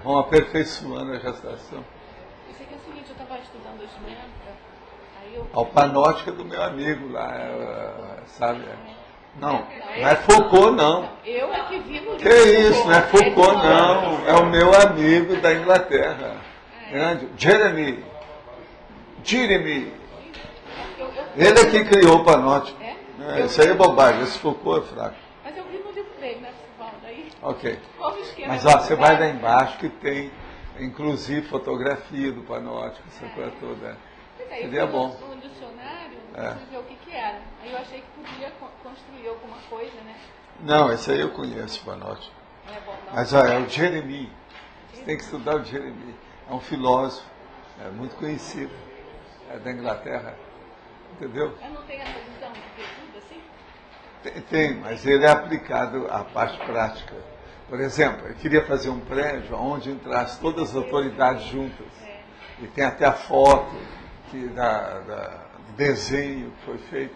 vão aperfeiçoando a gestação. Isso aqui é o seguinte, eu estava estudando hoje de manhã, aí eu... A panótica do meu amigo lá, sabe? Não é Foucault, não. Eu é que vi no livro. Que isso, não é Foucault, não. É o meu amigo da Inglaterra. Grande. Jeremy. Ele é que criou o panótico. Isso aí é bobagem, esse Foucault é fraco. Mas eu vi no livro dele, né, daí. Ok. Mas você vai lá embaixo que tem, inclusive, fotografia do panótico, essa coisa toda. Seria bom. No dicionário, não sei ver o que era. Aí eu achei que podia construir alguma coisa, né? Não, esse aí eu conheço, o panótico. Mas é o Jeremy. Você tem que estudar o Jeremy. É um filósofo, muito conhecido, da Inglaterra. Entendeu? Mas não tem essa visão de ver tudo assim? Tem, mas ele é aplicado à parte prática. Por exemplo, eu queria fazer um prédio onde entrasse todas as autoridades juntas. E tem até a foto do desenho que foi feito.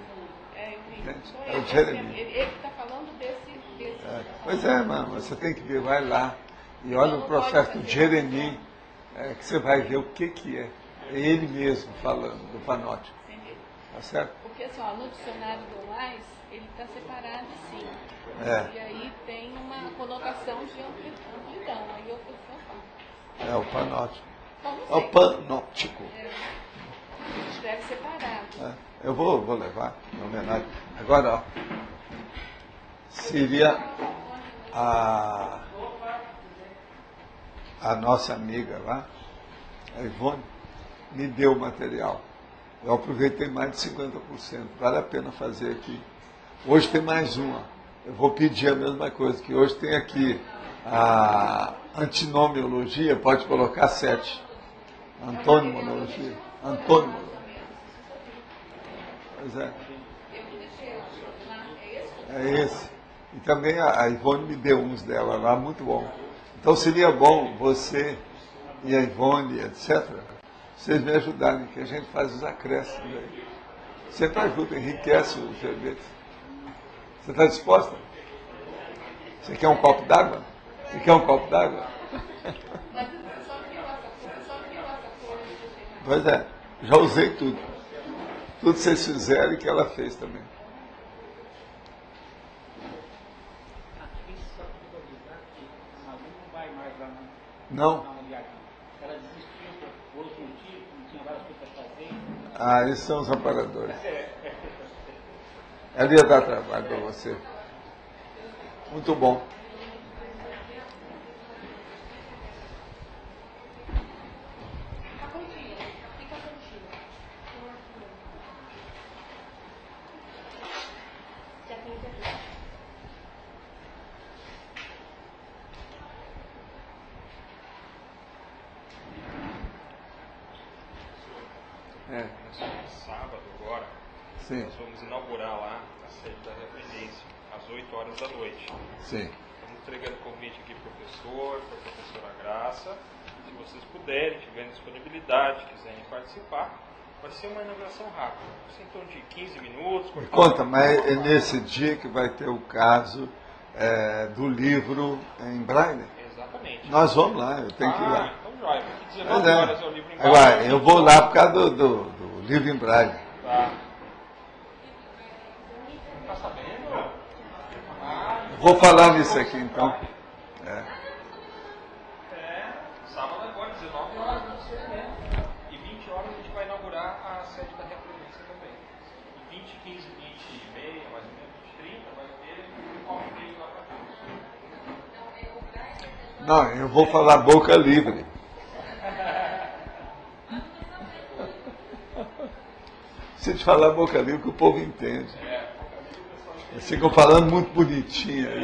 É o Jeremy. Ele está falando desse... Pois é, mano, você tem que ver, vai lá e olha o processo do Jeremy, que você vai ver o que é. É ele mesmo falando do panótico. Tá certo? Porque assim, no dicionário do Lais, ele está separado sim. E aí tem uma conotação de amplidão. Aí eu falei, é o panótico. É o panóptico. Escreve separado. Eu vou levar em homenagem. Agora, ó, seria a nossa amiga lá, a Ivone, me deu o material. Eu aproveitei mais de 50%. Vale a pena fazer aqui. Hoje tem mais uma. Eu vou pedir a mesma coisa, que hoje tem aqui a antinomiologia, pode colocar 7. Antonimologia. Antônimo. Pois é. É esse. E também a Ivone me deu uns dela lá, muito bom. Então seria bom você e a Ivone, etc., vocês me ajudarem, que a gente faz os acréscimos aí. Sempre ajuda, enriquece os verbetes. Você está disposta? Você quer um copo d'água? Você quer um copo d'água? Pois é, já usei tudo. Tudo que vocês fizeram e que ela fez também. Não? Esses são os amparadores. Ela ia dar trabalho para você. Muito bom. Sábado agora, Sim. nós vamos inaugurar lá a sede da Referência, às 8 horas da noite. Sim. Estamos entregando convite aqui para a professora Graça. Se vocês puderem, tiverem disponibilidade, quiserem participar, vai ser uma inauguração rápida. Vai ser em torno de 15 minutos. Me conta, mas é nesse dia que vai ter o caso do livro em Braille? Exatamente. Nós vamos lá, eu tenho que ir lá. Então já, porque 19 horas é o livro em Braille. Agora, eu vou lá por causa do livro em Braille. Tá. Tá sabendo? Vou falar nisso aqui, então. Sábado agora, 19 horas. E 20 horas a gente vai inaugurar a sede da Referência também. E 20, 15, 20 e meia, mais ou menos, 30, vai ter um convite lá para todos. Não, eu vou falar boca livre. Se te falar boca livre, que o povo entende. Eles ficam falando muito bonitinho aí.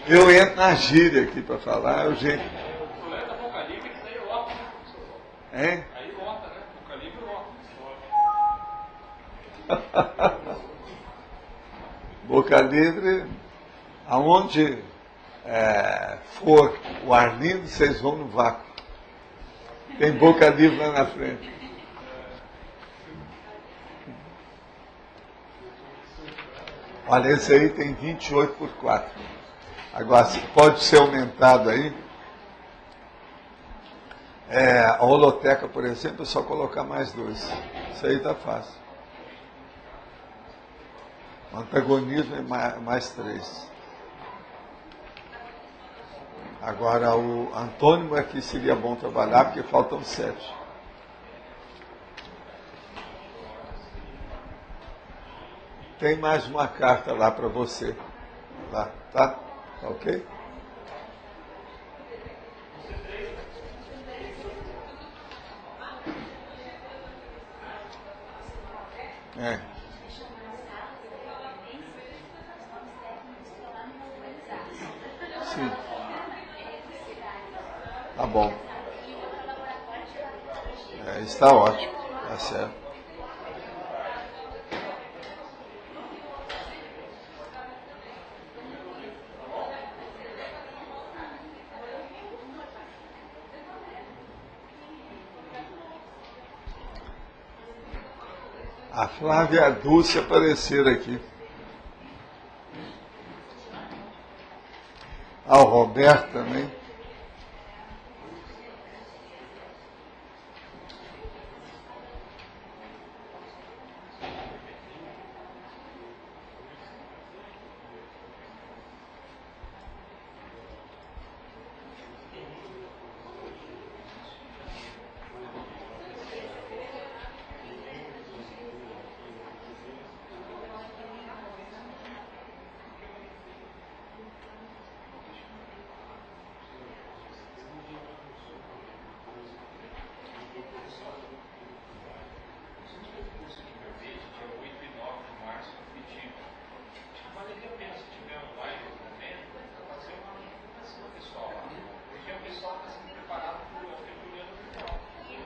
Eu entro na gíria aqui para falar, é o jeito. O problema da boca livre é que daí lota, né? Hein? Aí lota, né? Boca livre lota. Boca livre, aonde for o ar lindo, vocês vão no vácuo. Tem boca livre lá na frente. Olha, esse aí tem 28 por 4. Agora, pode ser aumentado aí. A holoteca, por exemplo, é só colocar mais 2. Isso aí está fácil. O antagonismo é mais 3. Agora, o antônimo é que seria bom trabalhar, porque faltam 7. Tem mais uma carta lá para você. Lá, tá? Tá ok? É. Sim. Tá bom. Está ótimo. Tá certo. A Flávia e a Dulce apareceram aqui. O Roberto também.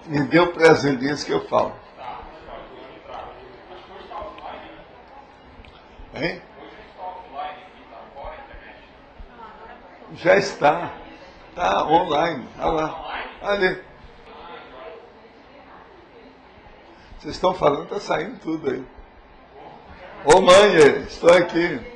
Me dê o presente que eu falo. Hein? Já está. Está online. Olha lá. Ali. Vocês estão falando, está saindo tudo aí. Ô mãe, estou aqui.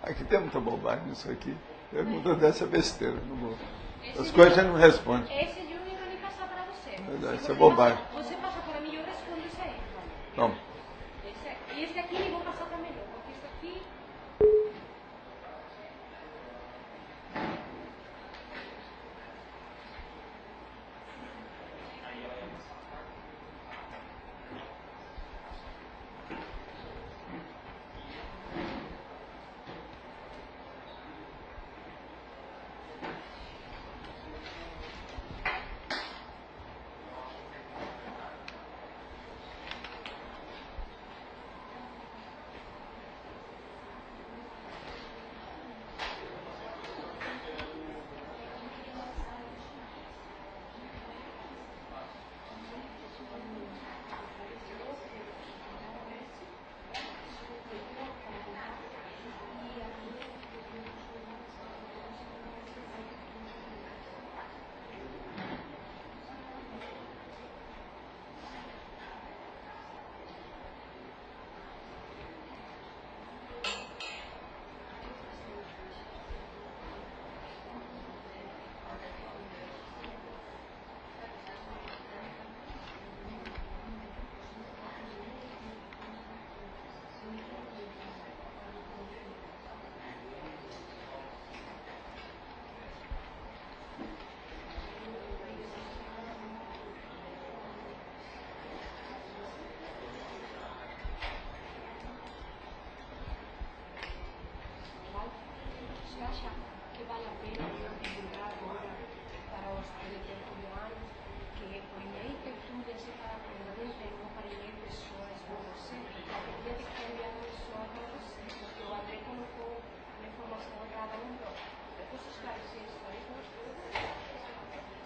Aqui tem muita bobagem nisso aqui. Pergunta dessa besteira. Não vou. As coisas a gente não responde. Esse eu nunca nem passar para você. Verdade, isso é bobagem. Você passa para mim e eu respondo isso aí. Não. Esse aqui eu vou passar para melhor. Porque isso aqui...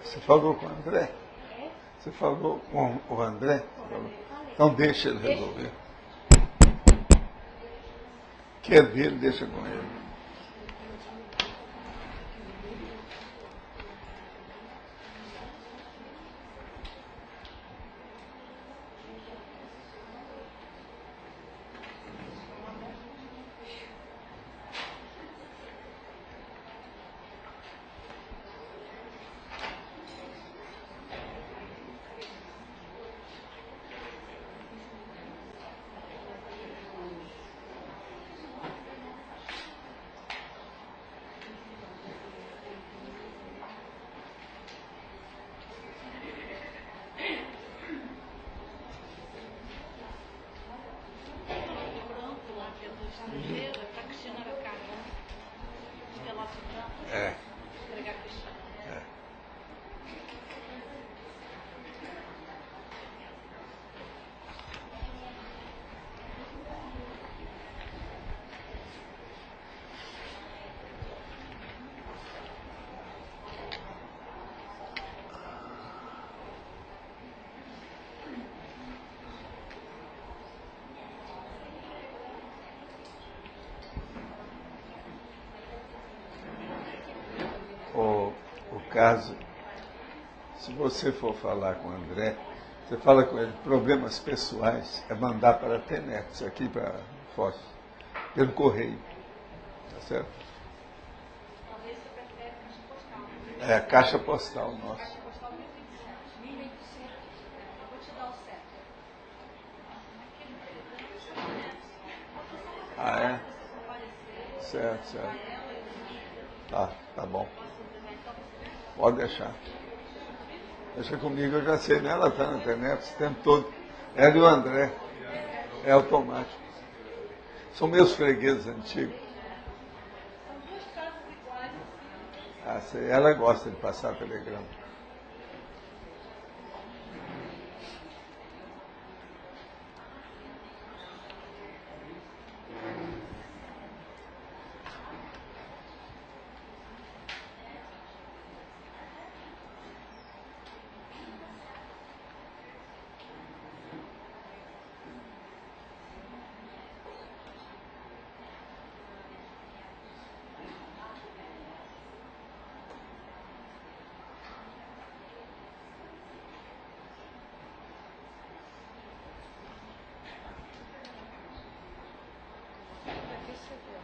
Você falou com o André? Você falou com o André? Então deixa ele resolver. Quer dele, deixa com ele. É. O caso, se você for falar com o André, você fala com ele, problemas pessoais, é mandar para a TENEPS, aqui para Foz, pelo correio. Tá certo? Talvez você prefere caixa postal. É a caixa postal nossa. Caixa postal 1800. Eu vou te dar o certo. Ah, é? Certo, certo. Tá bom. Pode deixar. Deixa comigo, eu já sei, né? Ela está na internet o tempo todo. Ela e o André. É automático. São meus fregueses antigos. São duas casas iguais, assim. Ah, sei. Ela gosta de passar telegrama. Aqui chegou.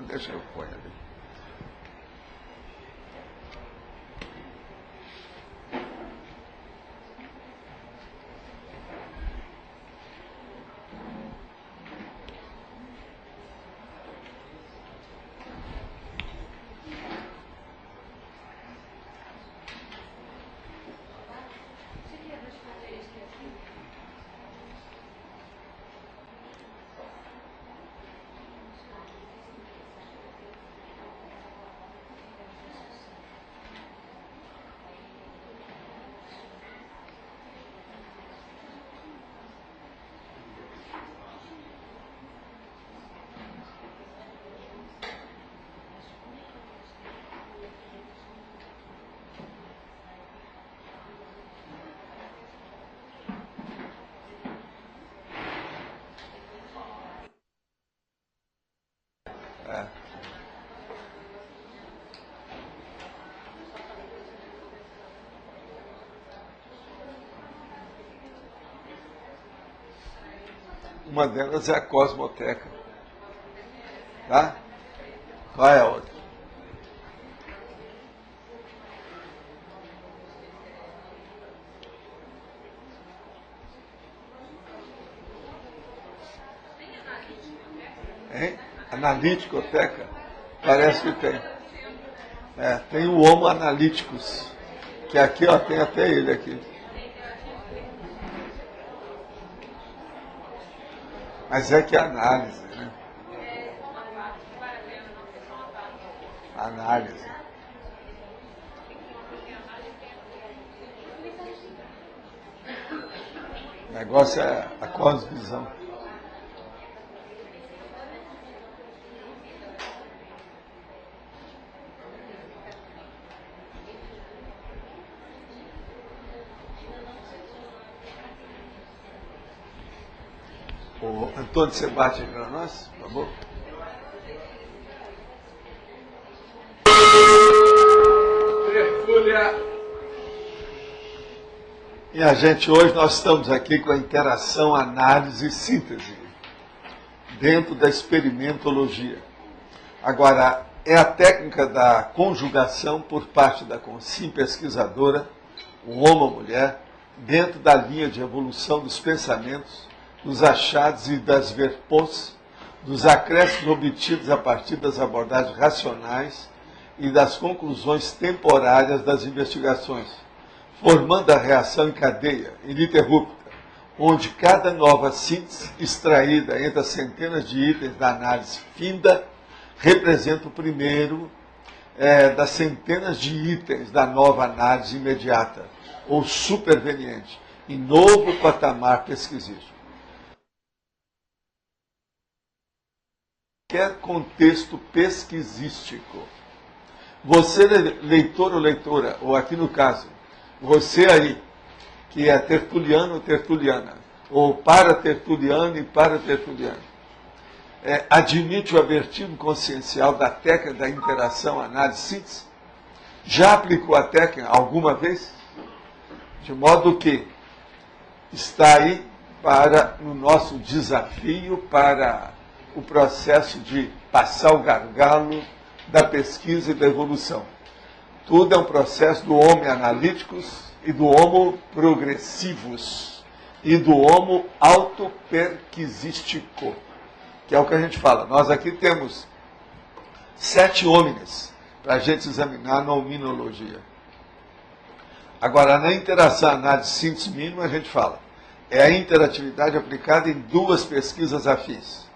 Deixa eu pôr ali. Você quer responder isso aqui? É. Uma delas é a Cosmoteca. Tá? Qual é a outra? Hein? Analíticoteca? Parece que tem. É, tem o Homo Analyticus, que aqui, ó, tem até ele aqui. Mas é que é análise, né? Análise. O negócio é a cosmovisão. O Antônio, você bate para nós, por favor? Minha gente, hoje nós estamos aqui com a interação, análise e síntese dentro da experimentologia. Agora, é a técnica da conjugação por parte da sim pesquisadora, o homem-mulher, dentro da linha de evolução dos pensamentos, dos achados e das verpos, dos acréscimos obtidos a partir das abordagens racionais e das conclusões temporárias das investigações, formando a reação em cadeia, ininterrupta, onde cada nova síntese extraída entre as centenas de itens da análise finda representa o primeiro das centenas de itens da nova análise imediata, ou superveniente, em novo patamar pesquisístico. Qualquer contexto pesquisístico. Você, leitor ou leitora, ou aqui no caso, você aí, que é tertuliano ou tertuliana, ou para-tertuliano e para-tertuliano, admite o avertido consciencial da técnica da interação, análise, síntese? Já aplicou a técnica alguma vez? De modo que está aí para o nosso desafio, para o processo de passar o gargalo da pesquisa e da evolução. Tudo é um processo do homo analíticos e do homo progressivos e do homo autoperquisístico, que é o que a gente fala. Nós aqui temos 7 homines para a gente examinar na hominologia. Agora, na interação, análise, síntese mínima, a gente fala. É a interatividade aplicada em 2 pesquisas afins.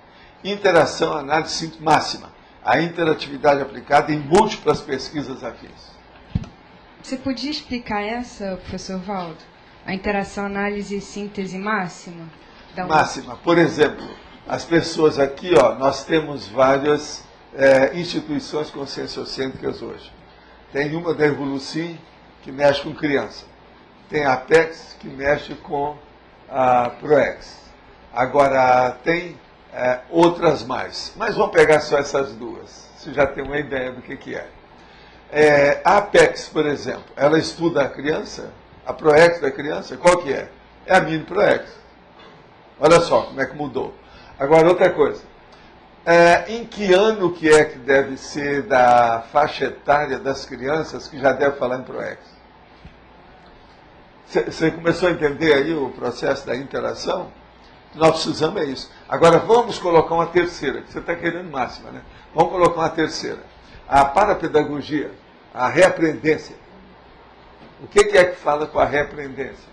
Interação, análise, síntese máxima. A interatividade aplicada em múltiplas pesquisas afins. Você podia explicar essa, professor Valdo? A interação, análise e síntese máxima? Máxima. Por exemplo, as pessoas aqui, nós temos várias instituições conscienciocêntricas hoje. Tem uma da Evolucim, que mexe com criança. Tem a Apex, que mexe com a Proex. Agora, tem outras mais. Mas vamos pegar só essas 2. Você já tem uma ideia do que é. A Apex, por exemplo, ela estuda a criança, a Proex da criança, qual que é? É a Mini Proex. Olha só como é que mudou. Agora, outra coisa. Em que ano que é que deve ser da faixa etária das crianças que já deve falar em Proex? Você começou a entender aí o processo da interação? Nós precisamos é isso. Agora, vamos colocar uma terceira, que você está querendo máxima, né? Vamos colocar uma terceira. A parapedagogia, a reaprendência. O que é que fala com a reaprendência?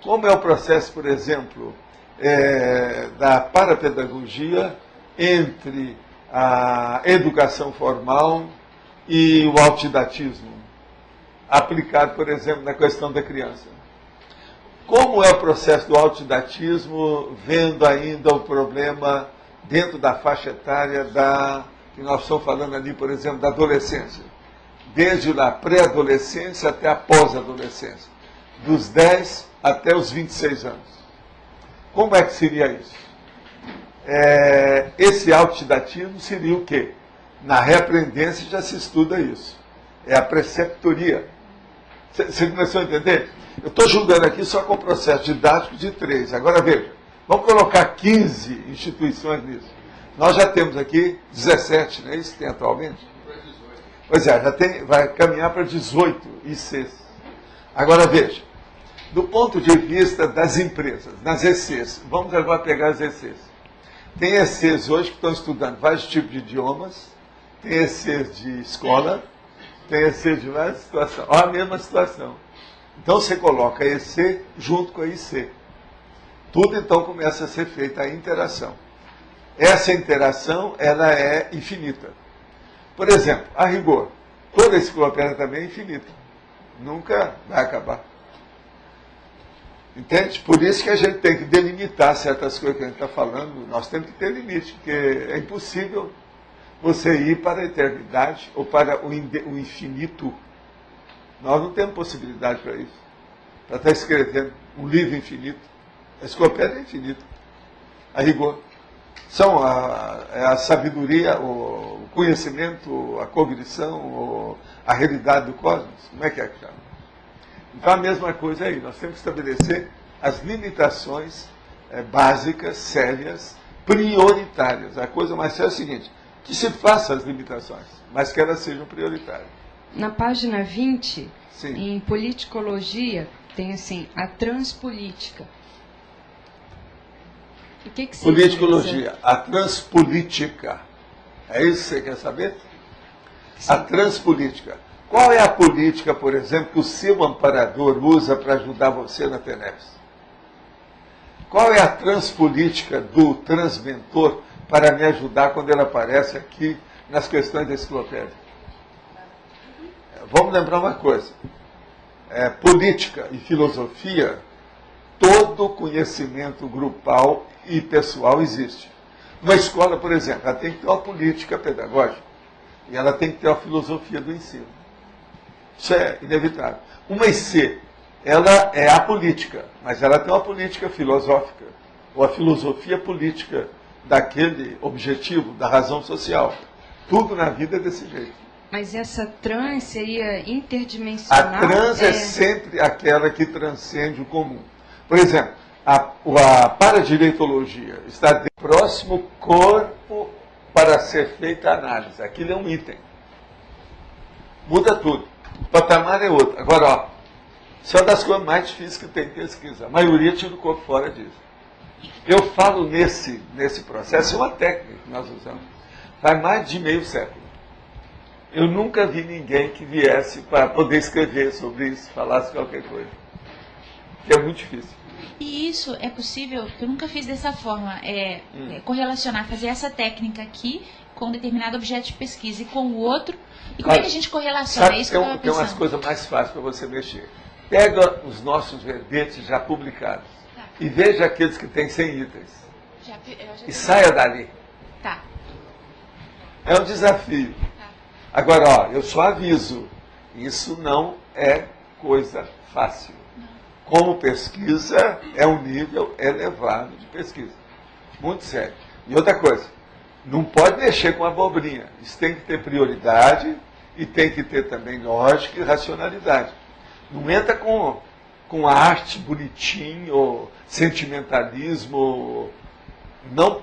Como é o processo, por exemplo, da parapedagogia entre a educação formal e o autodidatismo, aplicado, por exemplo, na questão da criança? Como é o processo do autodidatismo, vendo ainda o problema dentro da faixa etária que nós estamos falando ali, por exemplo, da adolescência? Desde a pré-adolescência até a pós-adolescência. Dos 10 até os 26 anos. Como é que seria isso? Esse autodidatismo seria o quê? Na reaprendência já se estuda isso. É a preceptoria. Você começou a entender? Eu estou julgando aqui só com o processo didático de 3. Agora veja, vamos colocar 15 instituições nisso. Nós já temos aqui 17, não é isso que tem atualmente? Pois é, vai caminhar para 18 ICs. Agora veja, do ponto de vista das empresas, nas ECs, vamos agora pegar as ECs. Tem ECs hoje que estão estudando vários tipos de idiomas, tem ECs de escola, tem ECs de várias situações. Olha a mesma situação. Então você coloca a EC junto com a IC. Tudo então começa a ser feita a interação. Essa interação, ela é infinita. Por exemplo, a rigor, toda a enciclopédia também é infinita. Nunca vai acabar. Entende? Por isso que a gente tem que delimitar certas coisas que a gente está falando. Nós temos que ter limite, porque é impossível você ir para a eternidade ou para o infinito. Nós não temos possibilidade para isso. Para estar escrevendo um livro infinito. A enciclopédia é infinita, a rigor. São a sabedoria, o conhecimento, a cognição, a realidade do cosmos. Como é que chama? Então a mesma coisa aí, nós temos que estabelecer as limitações básicas, sérias, prioritárias. A coisa mais séria é o seguinte, que se faça as limitações, mas que elas sejam prioritárias. Na página 20, Sim. Em politicologia, tem assim, a transpolítica. O que Politicologia, a transpolítica. É isso que você quer saber? Sim. A transpolítica. Qual é a política, por exemplo, que o seu amparador usa para ajudar você na TENEPS? Qual é a transpolítica do transmentor para me ajudar quando ele aparece aqui nas questões da enciclopédia? Vamos lembrar uma coisa. Política e filosofia, todo conhecimento grupal e pessoal existe. Uma escola, por exemplo, ela tem que ter uma política pedagógica e ela tem que ter uma filosofia do ensino. Isso é inevitável. Uma IC, ela é apolítica, mas ela tem uma política filosófica, ou a filosofia política daquele objetivo, da razão social. Tudo na vida é desse jeito. Mas essa trans seria interdimensional? A trans é sempre aquela que transcende o comum. Por exemplo, a paradireitologia está do próximo corpo para ser feita a análise. Aquilo é um item. Muda tudo. O patamar é outro. Agora, ó, isso é uma das coisas mais difíceis que tem em pesquisa. A maioria tira o corpo fora disso. Eu falo nesse processo, é uma técnica que nós usamos. Faz mais de meio século. Eu nunca vi ninguém que viesse para poder escrever sobre isso, falasse qualquer coisa. Que é muito difícil. E isso é possível, que eu nunca fiz dessa forma, correlacionar, fazer essa técnica aqui com um determinado objeto de pesquisa e com o outro. E como é que a gente correlaciona? Sabe, É isso que eu estava tem pensando. umas coisas mais fáceis para você mexer. Pega os nossos verbetes já publicados e veja aqueles que têm 100 itens. E saia dali. Tá. É um desafio. Tá. Agora, ó, eu só aviso, isso não é coisa fácil. Como pesquisa, é um nível elevado de pesquisa. Muito sério. E outra coisa, não pode mexer com abobrinha. Isso tem que ter prioridade e tem que ter também lógica e racionalidade. Não entra com arte bonitinho, sentimentalismo. Não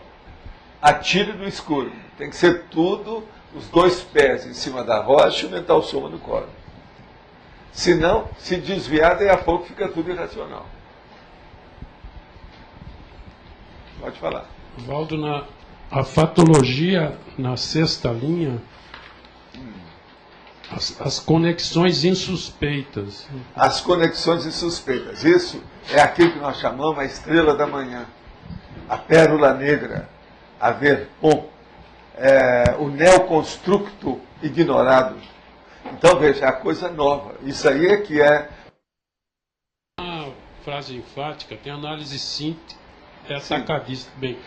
atire no escuro. Tem que ser tudo, os dois pés em cima da rocha e o mental soma no colo. Senão, se desviar, daí a pouco fica tudo irracional. Pode falar. Valdo, a fatologia, na sexta linha, as conexões insuspeitas. As conexões insuspeitas. Isso é aquilo que nós chamamos a estrela da manhã, a pérola negra, a verpon, o neoconstructo ignorado. Então, veja, é a coisa nova. Isso aí é que é... A frase enfática tem análise síntese, atacadista, bem,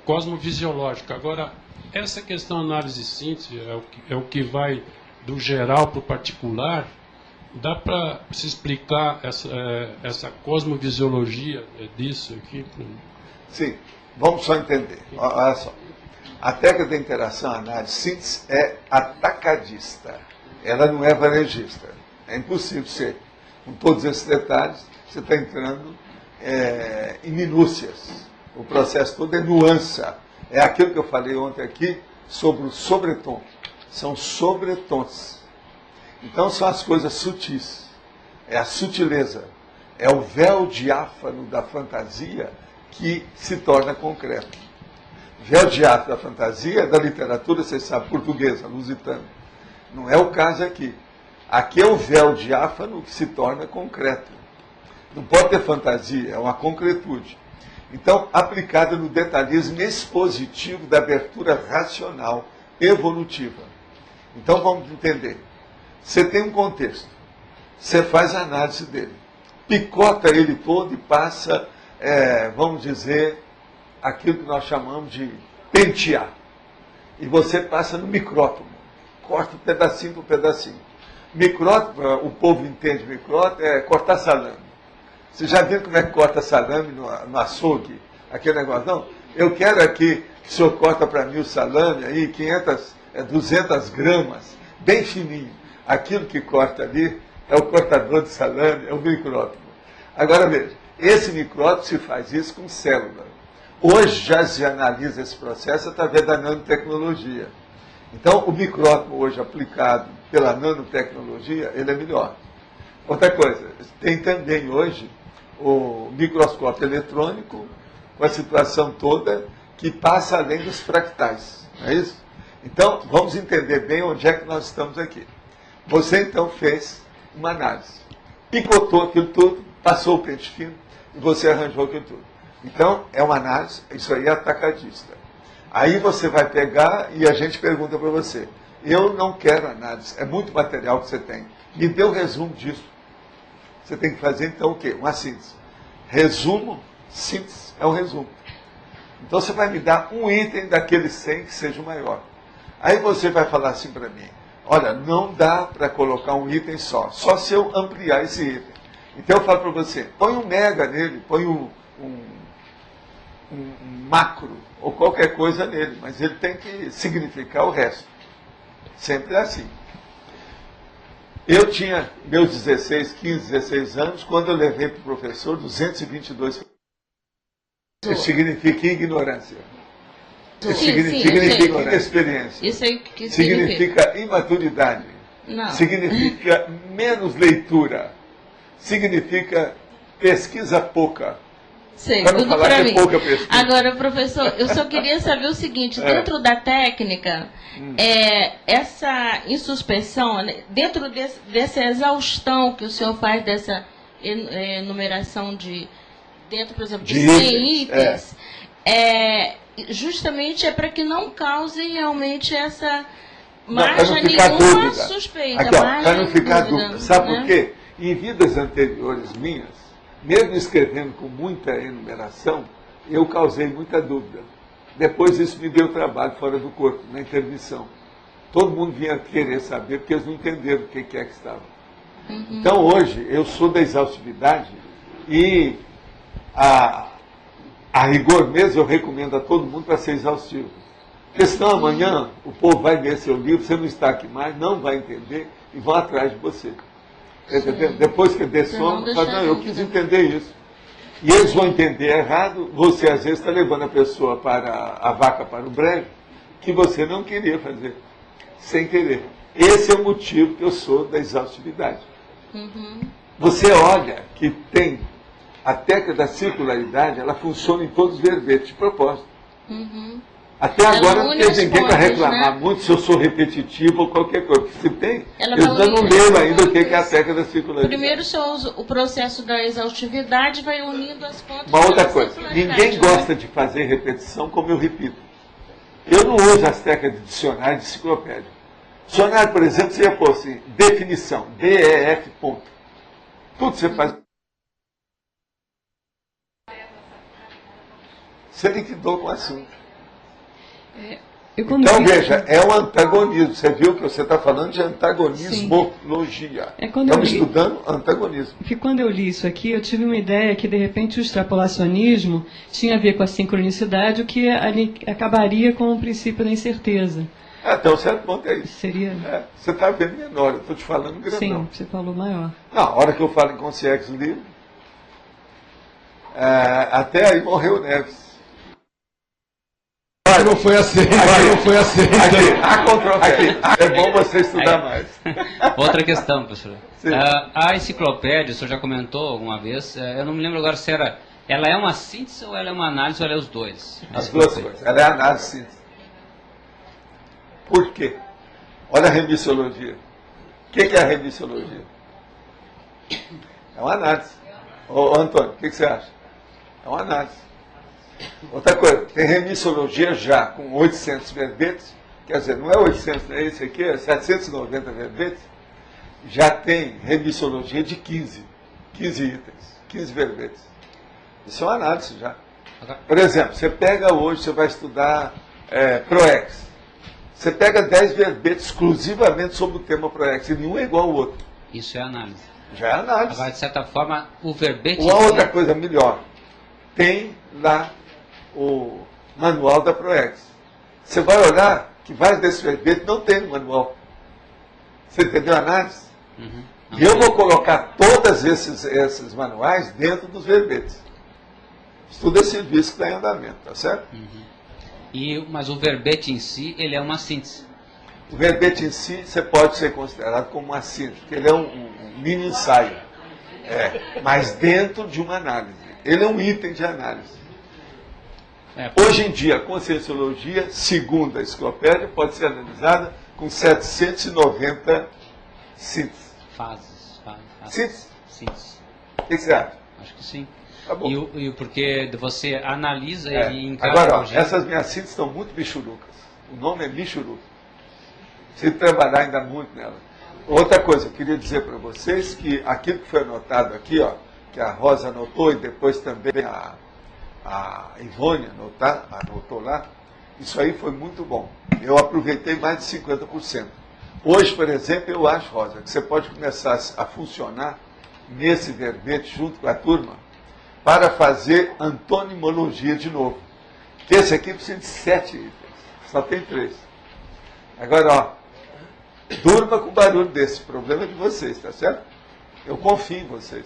cosmovisiológica. Agora, essa questão análise síntese é o que vai do geral para o particular. Dá para se explicar essa cosmovisiologia disso aqui? Sim, vamos só entender. Olha só. A técnica da interação análise síntese é atacadista. Ela não é varejista. É impossível ser. Com todos esses detalhes, você está entrando em minúcias. O processo todo é nuança. É aquilo que eu falei ontem aqui sobre o sobretom. São sobretons. Então são as coisas sutis. É a sutileza. É o véu diáfano da fantasia que se torna concreto. Véu diáfano da fantasia, da literatura, vocês sabem, portuguesa, lusitana. Não é o caso aqui. Aqui é o véu diáfano que se torna concreto. Não pode ter fantasia, é uma concretude. Então, aplicada no detalhismo expositivo da abertura racional, evolutiva. Então, vamos entender. Você tem um contexto. Você faz a análise dele. picota ele todo e passa, vamos dizer, aquilo que nós chamamos de pentear. E você passa no micrótomo, corta um pedacinho por pedacinho. Micrótomo, o povo entende micrótomo, é cortar salame. Você já viu como é que corta salame no açougue? Aquele negócio, não? Eu quero aqui que o senhor corta para mim o salame aí, 200 gramas, bem fininho. Aquilo que corta ali é o cortador de salame, é o micrótomo. Agora veja, esse micrótomo se faz isso com célula. Hoje já se analisa esse processo através da nanotecnologia. Então, o micrótomo hoje aplicado pela nanotecnologia, ele é melhor. Outra coisa, tem também hoje o microscópio eletrônico, com a situação toda, que passa além dos fractais. Não é isso? Então, vamos entender bem onde é que nós estamos aqui. Você, então, fez uma análise. Picotou aquilo tudo, passou o pente fino, e você arranjou aquilo tudo. Então, é uma análise, isso aí é atacadista. Aí você vai pegar e a gente pergunta para você, eu não quero análise, é muito material que você tem. Me dê o resumo disso. Você tem que fazer, então, o quê? Uma síntese. Resumo, síntese, é um resumo. Então, você vai me dar um item daqueles 100 que seja o maior. Aí você vai falar assim para mim, olha, não dá para colocar um item só se eu ampliar esse item. Então, eu falo para você, põe um mega nele, põe um macro, ou qualquer coisa nele, mas ele tem que significar o resto. Sempre é assim. Eu tinha meus 15, 16 anos, quando eu levei para o professor 222. Isso significa ignorância. Isso significa inexperiência. Isso aí que significa imaturidade. Não. Significa menos leitura. Significa pesquisa pouca. Sei, para não tudo falar para que mim. é pouca pesquisa. Agora, professor, eu só queria saber o seguinte, dentro da técnica, essa insuspensão, né, dentro dessa exaustão que o senhor faz dessa enumeração dentro, por exemplo, de 100 itens, justamente é para que não cause realmente essa margem nenhuma suspeita. Para não ficar dúvida, dúvida. Sabe né? por quê? Em vidas anteriores minhas, mesmo escrevendo com muita enumeração, eu causei muita dúvida. Depois isso me deu trabalho fora do corpo, na intermissão. Todo mundo vinha querer saber, porque eles não entenderam o que é que estava. Então hoje, eu sou da exaustividade e a rigor mesmo eu recomendo a todo mundo para ser exaustivo. Porque senão amanhã o povo vai ler seu livro, você não está aqui mais, não vai entender e vão atrás de você. Entendeu? Depois que der sono, fala, não, eu quis entender isso. E eles vão entender errado, você às vezes está levando a pessoa a vaca para o brejo, que você não queria fazer, sem querer. Esse é o motivo que eu sou da exaustividade. Você olha que tem a técnica da circularidade, ela funciona em todos os verbetes, de propósito. Até agora não teve ninguém para reclamar muito se eu sou repetitivo ou qualquer coisa. Se tem, eles ainda não leram ainda o que é a técnica da circularidade. Primeiro o senhor usa o processo da exaustividade, vai unindo as pontas. Uma outra coisa, ninguém gosta de fazer repetição como eu repito. Eu não uso as técnicas de dicionário de enciclopédia. Dicionário, por exemplo, você ia pôr assim, definição, DEF, ponto. Tudo você faz. Você liquidou com o assunto. Então, veja, é o antagonismo. Você viu que você está falando de antagonismologia. Estamos estudando antagonismo. Porque quando eu li isso aqui, eu tive uma ideia que, de repente, o extrapolacionismo tinha a ver com a sincronicidade, o que ali acabaria com o princípio da incerteza. Até um certo ponto é isso. Seria... você está vendo menor, eu estou te falando grandão. Sim, você falou maior. Na hora que eu falo em consciência livre, até aí morreu o Neves. Não foi aceito. Não foi aceito. Há controvérsia. É bom você estudar mais. Outra questão, professor. A enciclopédia, o senhor já comentou alguma vez, eu não me lembro agora se ela é uma síntese ou ela é uma análise ou ela é os dois? As duas coisas. Ela é análise e síntese. Por quê? Olha a remissiologia. O que é a remissiologia? É uma análise. Ô Antônio, o que você acha? É uma análise. Outra coisa, tem remissiologia já com 800 verbetes, quer dizer, não é 800, é esse aqui, é 790 verbetes, já tem remissiologia de 15. 15 itens, 15 verbetes. Isso é uma análise já. Por exemplo, você pega hoje, você vai estudar ProEx. Você pega 10 verbetes exclusivamente sobre o tema ProEx, e nenhum é igual ao outro. Isso é análise. Já é análise. Agora, de certa forma, o verbete... Uma outra coisa melhor, tem lá o manual da ProEx. Você vai olhar que vários desses verbetes não tem no manual. Você entendeu a análise? Uhum. E eu vou colocar todos esses manuais dentro dos verbetes. Estudo é serviço que está em andamento, tá certo? Uhum. Mas o verbete em si, ele é uma síntese. O verbete em si, você pode ser considerado como uma síntese, porque ele é um mini ensaio. Mas dentro de uma análise. Ele é um item de análise. Hoje em dia, a conscienciologia, segundo a enciclopédia, pode ser analisada com 790 sínteses. Fases. Síntese. O que você acha? Acho que sim. Tá bom. E porque você analisa e encara... Agora, ó, essas minhas sínteses estão muito bichurucas. O nome é bichuruca. Preciso trabalhar ainda muito nela. Outra coisa, eu queria dizer para vocês que aquilo que foi anotado aqui, ó, que a Rosa anotou e depois também a Ivone anotou lá, isso aí foi muito bom. Eu aproveitei mais de 50%. Hoje, por exemplo, eu acho, Rosa, que você pode começar a funcionar nesse verbete junto com a turma para fazer antonimologia de novo. Porque esse aqui precisa de 7 itens, só tem 3. Agora, ó, durma com barulho desse, problema é de vocês, tá certo? Eu confio em vocês.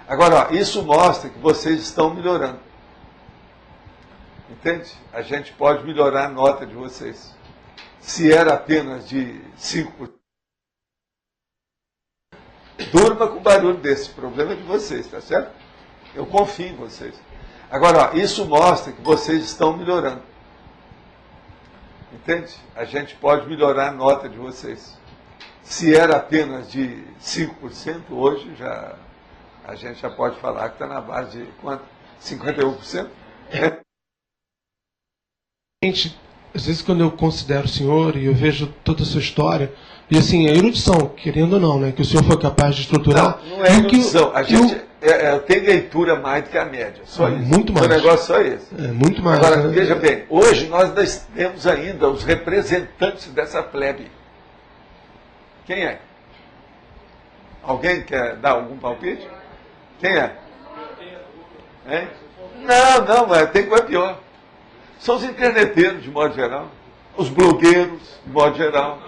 Agora, ó, isso mostra que vocês estão melhorando. Entende? A gente pode melhorar a nota de vocês. Se era apenas de 5%. Durma com barulho desse, problema é de vocês, tá certo? Eu confio em vocês. Agora, ó, isso mostra que vocês estão melhorando. Entende? A gente pode melhorar a nota de vocês. Se era apenas de 5%, hoje a gente já pode falar que está na base de quanto? 51%? Às vezes quando eu considero o senhor e eu vejo toda a sua história, e assim, a erudição, querendo ou não, né, que o senhor foi capaz de estruturar... Não é erudição, a gente tem leitura mais do que a média, só isso. Muito mais. O negócio é só esse. Muito mais. Agora, veja bem, hoje nós temos ainda os representantes dessa plebe. Quem é? Alguém quer dar algum palpite? Quem é? Hein? Não, tem coisa pior. São os interneteiros, de modo geral. Os blogueiros, de modo geral.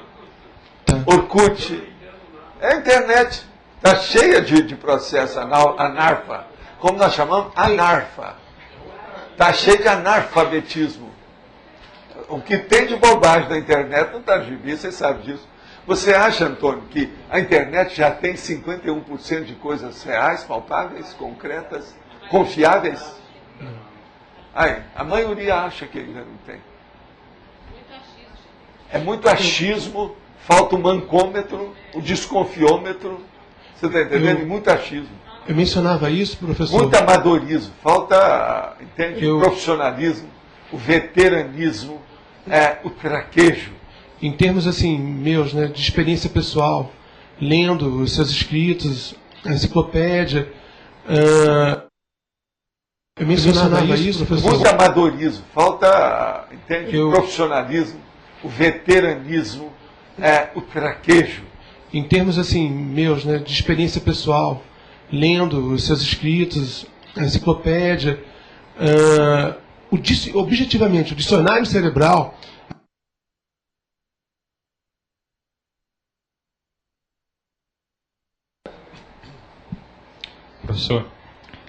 Orkut. É a internet. Está cheia de processo anarfa. Como nós chamamos? Anarfa. Está cheio de analfabetismo. O que tem de bobagem na internet não está de gibi, você sabe disso. Você acha, Antônio, que a internet já tem 51% de coisas reais, palpáveis, concretas, confiáveis? Aí, a maioria acha que ainda não tem. É muito achismo, falta o mancômetro, o desconfiômetro, você está entendendo? E muito achismo. Eu mencionava isso, professor. Muito amadorismo, falta, entende? O profissionalismo, o veteranismo, o traquejo. Em termos assim, meus, né, de experiência pessoal, lendo os seus escritos, a enciclopédia, eu mencionava isso, professor. Muito amadorismo, falta, entende? O profissionalismo, o veteranismo, o traquejo. Em termos assim, meus, né, de experiência pessoal, lendo os seus escritos, a enciclopédia, objetivamente, o dicionário cerebral. Professor,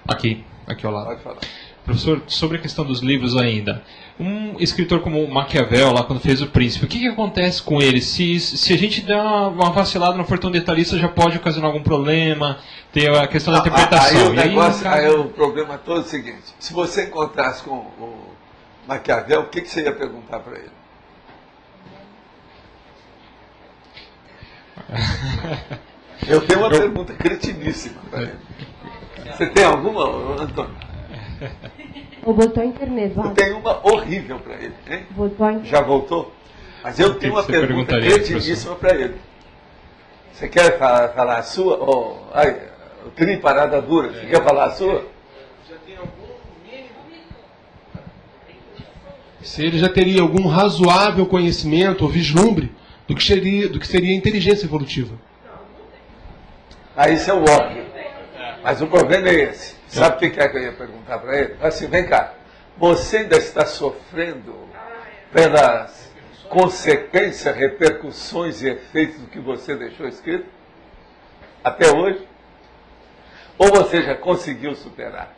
aqui ao lado. Pode falar. Professor, sobre a questão dos livros ainda. Um escritor como Maquiavel, lá quando fez O Príncipe, o que acontece com ele? Se a gente dá uma vacilada, não for tão detalhista, já pode ocasionar algum problema? Tem a questão da interpretação. Aí o problema todo é o seguinte: se você encontrasse com o Maquiavel, o que você ia perguntar para ele? Eu tenho uma pergunta cretiníssima para ele. Você tem alguma, Antônio? Voltou a internet, vai. Eu tenho uma horrível para ele, hein? Voltou a internet. Já voltou? Mas eu tenho uma pergunta cretiníssima para ele. Você quer falar a sua? O Tri Parada Dura. Você quer falar a sua? Se ele já teria algum razoável conhecimento ou vislumbre do que seria inteligência evolutiva. Isso é o óbvio. Mas o problema é esse. Sabe o que é que eu ia perguntar para ele? Assim, vem cá, você ainda está sofrendo pelas consequências, repercussões e efeitos do que você deixou escrito? Até hoje? Ou você já conseguiu superar?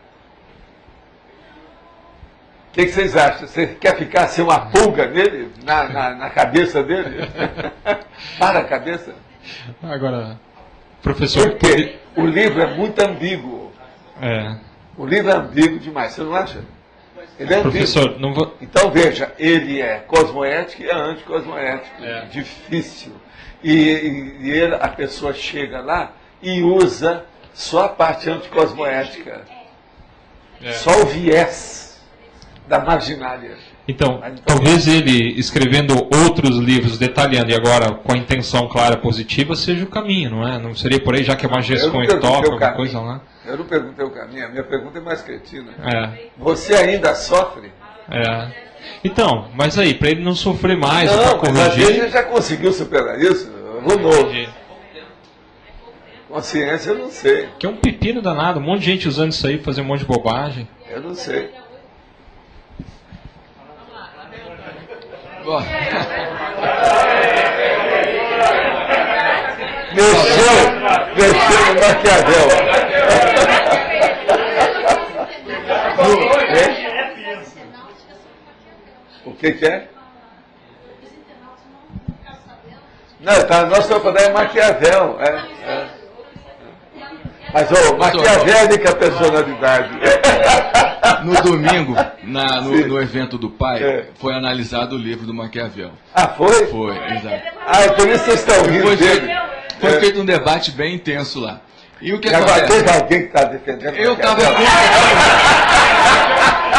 O que vocês acham? Você quer ficar assim uma pulga nele? Na cabeça dele? Para a cabeça? Agora, professor... Por quê? O livro é muito ambíguo. O livro é ambíguo demais, você não acha? Ele é professor, não vou... Então veja, ele é cosmoético e é anticosmoético. Difícil. E a pessoa chega lá e usa só a parte anticosmoética. Só o viés da marginália. Então, talvez ele, escrevendo outros livros, detalhando, e agora com a intenção clara positiva, seja o caminho, não é? Não seria por aí, já que é uma gestão etópica, alguma coisa lá? Eu não perguntei o caminho, a minha pergunta é mais cretina. Você ainda sofre? Então, mas aí, para ele não sofrer mais, não, para mas corrigir... ele já conseguiu superar isso? Novo. Consciência, eu não sei. Que é um pepino danado, um monte de gente usando isso aí para fazer um monte de bobagem. Eu não sei. Mexeu no Maquiavel. O que é? Não, tá, nós estamos falando é Maquiavel. Mas, maquiavélica personalidade. No domingo, no evento do pai, foi analisado o livro do Maquiavel. Foi? Foi, exato. É por isso vocês estão rindo dele. Foi feito um debate bem intenso lá. E o que agora teve alguém que está defendendo eu estava...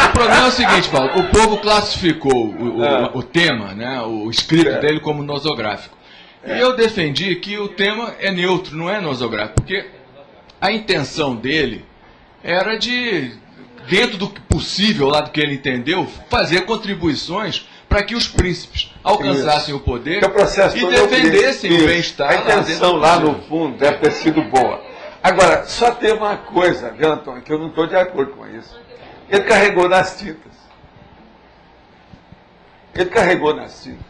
O problema é o seguinte, Paulo, o povo classificou o tema, né, o escrito dele como nosográfico. E eu defendi que o tema é neutro, não é nosográfico, porque a intenção dele era de, dentro do possível, lá do que ele entendeu, fazer contribuições para que os príncipes alcançassem o poder e defendessem o bem-estar. A intenção lá no fundo deve ter sido boa. Agora, só tem uma coisa, viu, Antônio, que eu não estou de acordo com isso. Ele carregou nas tintas. Ele carregou nas tintas.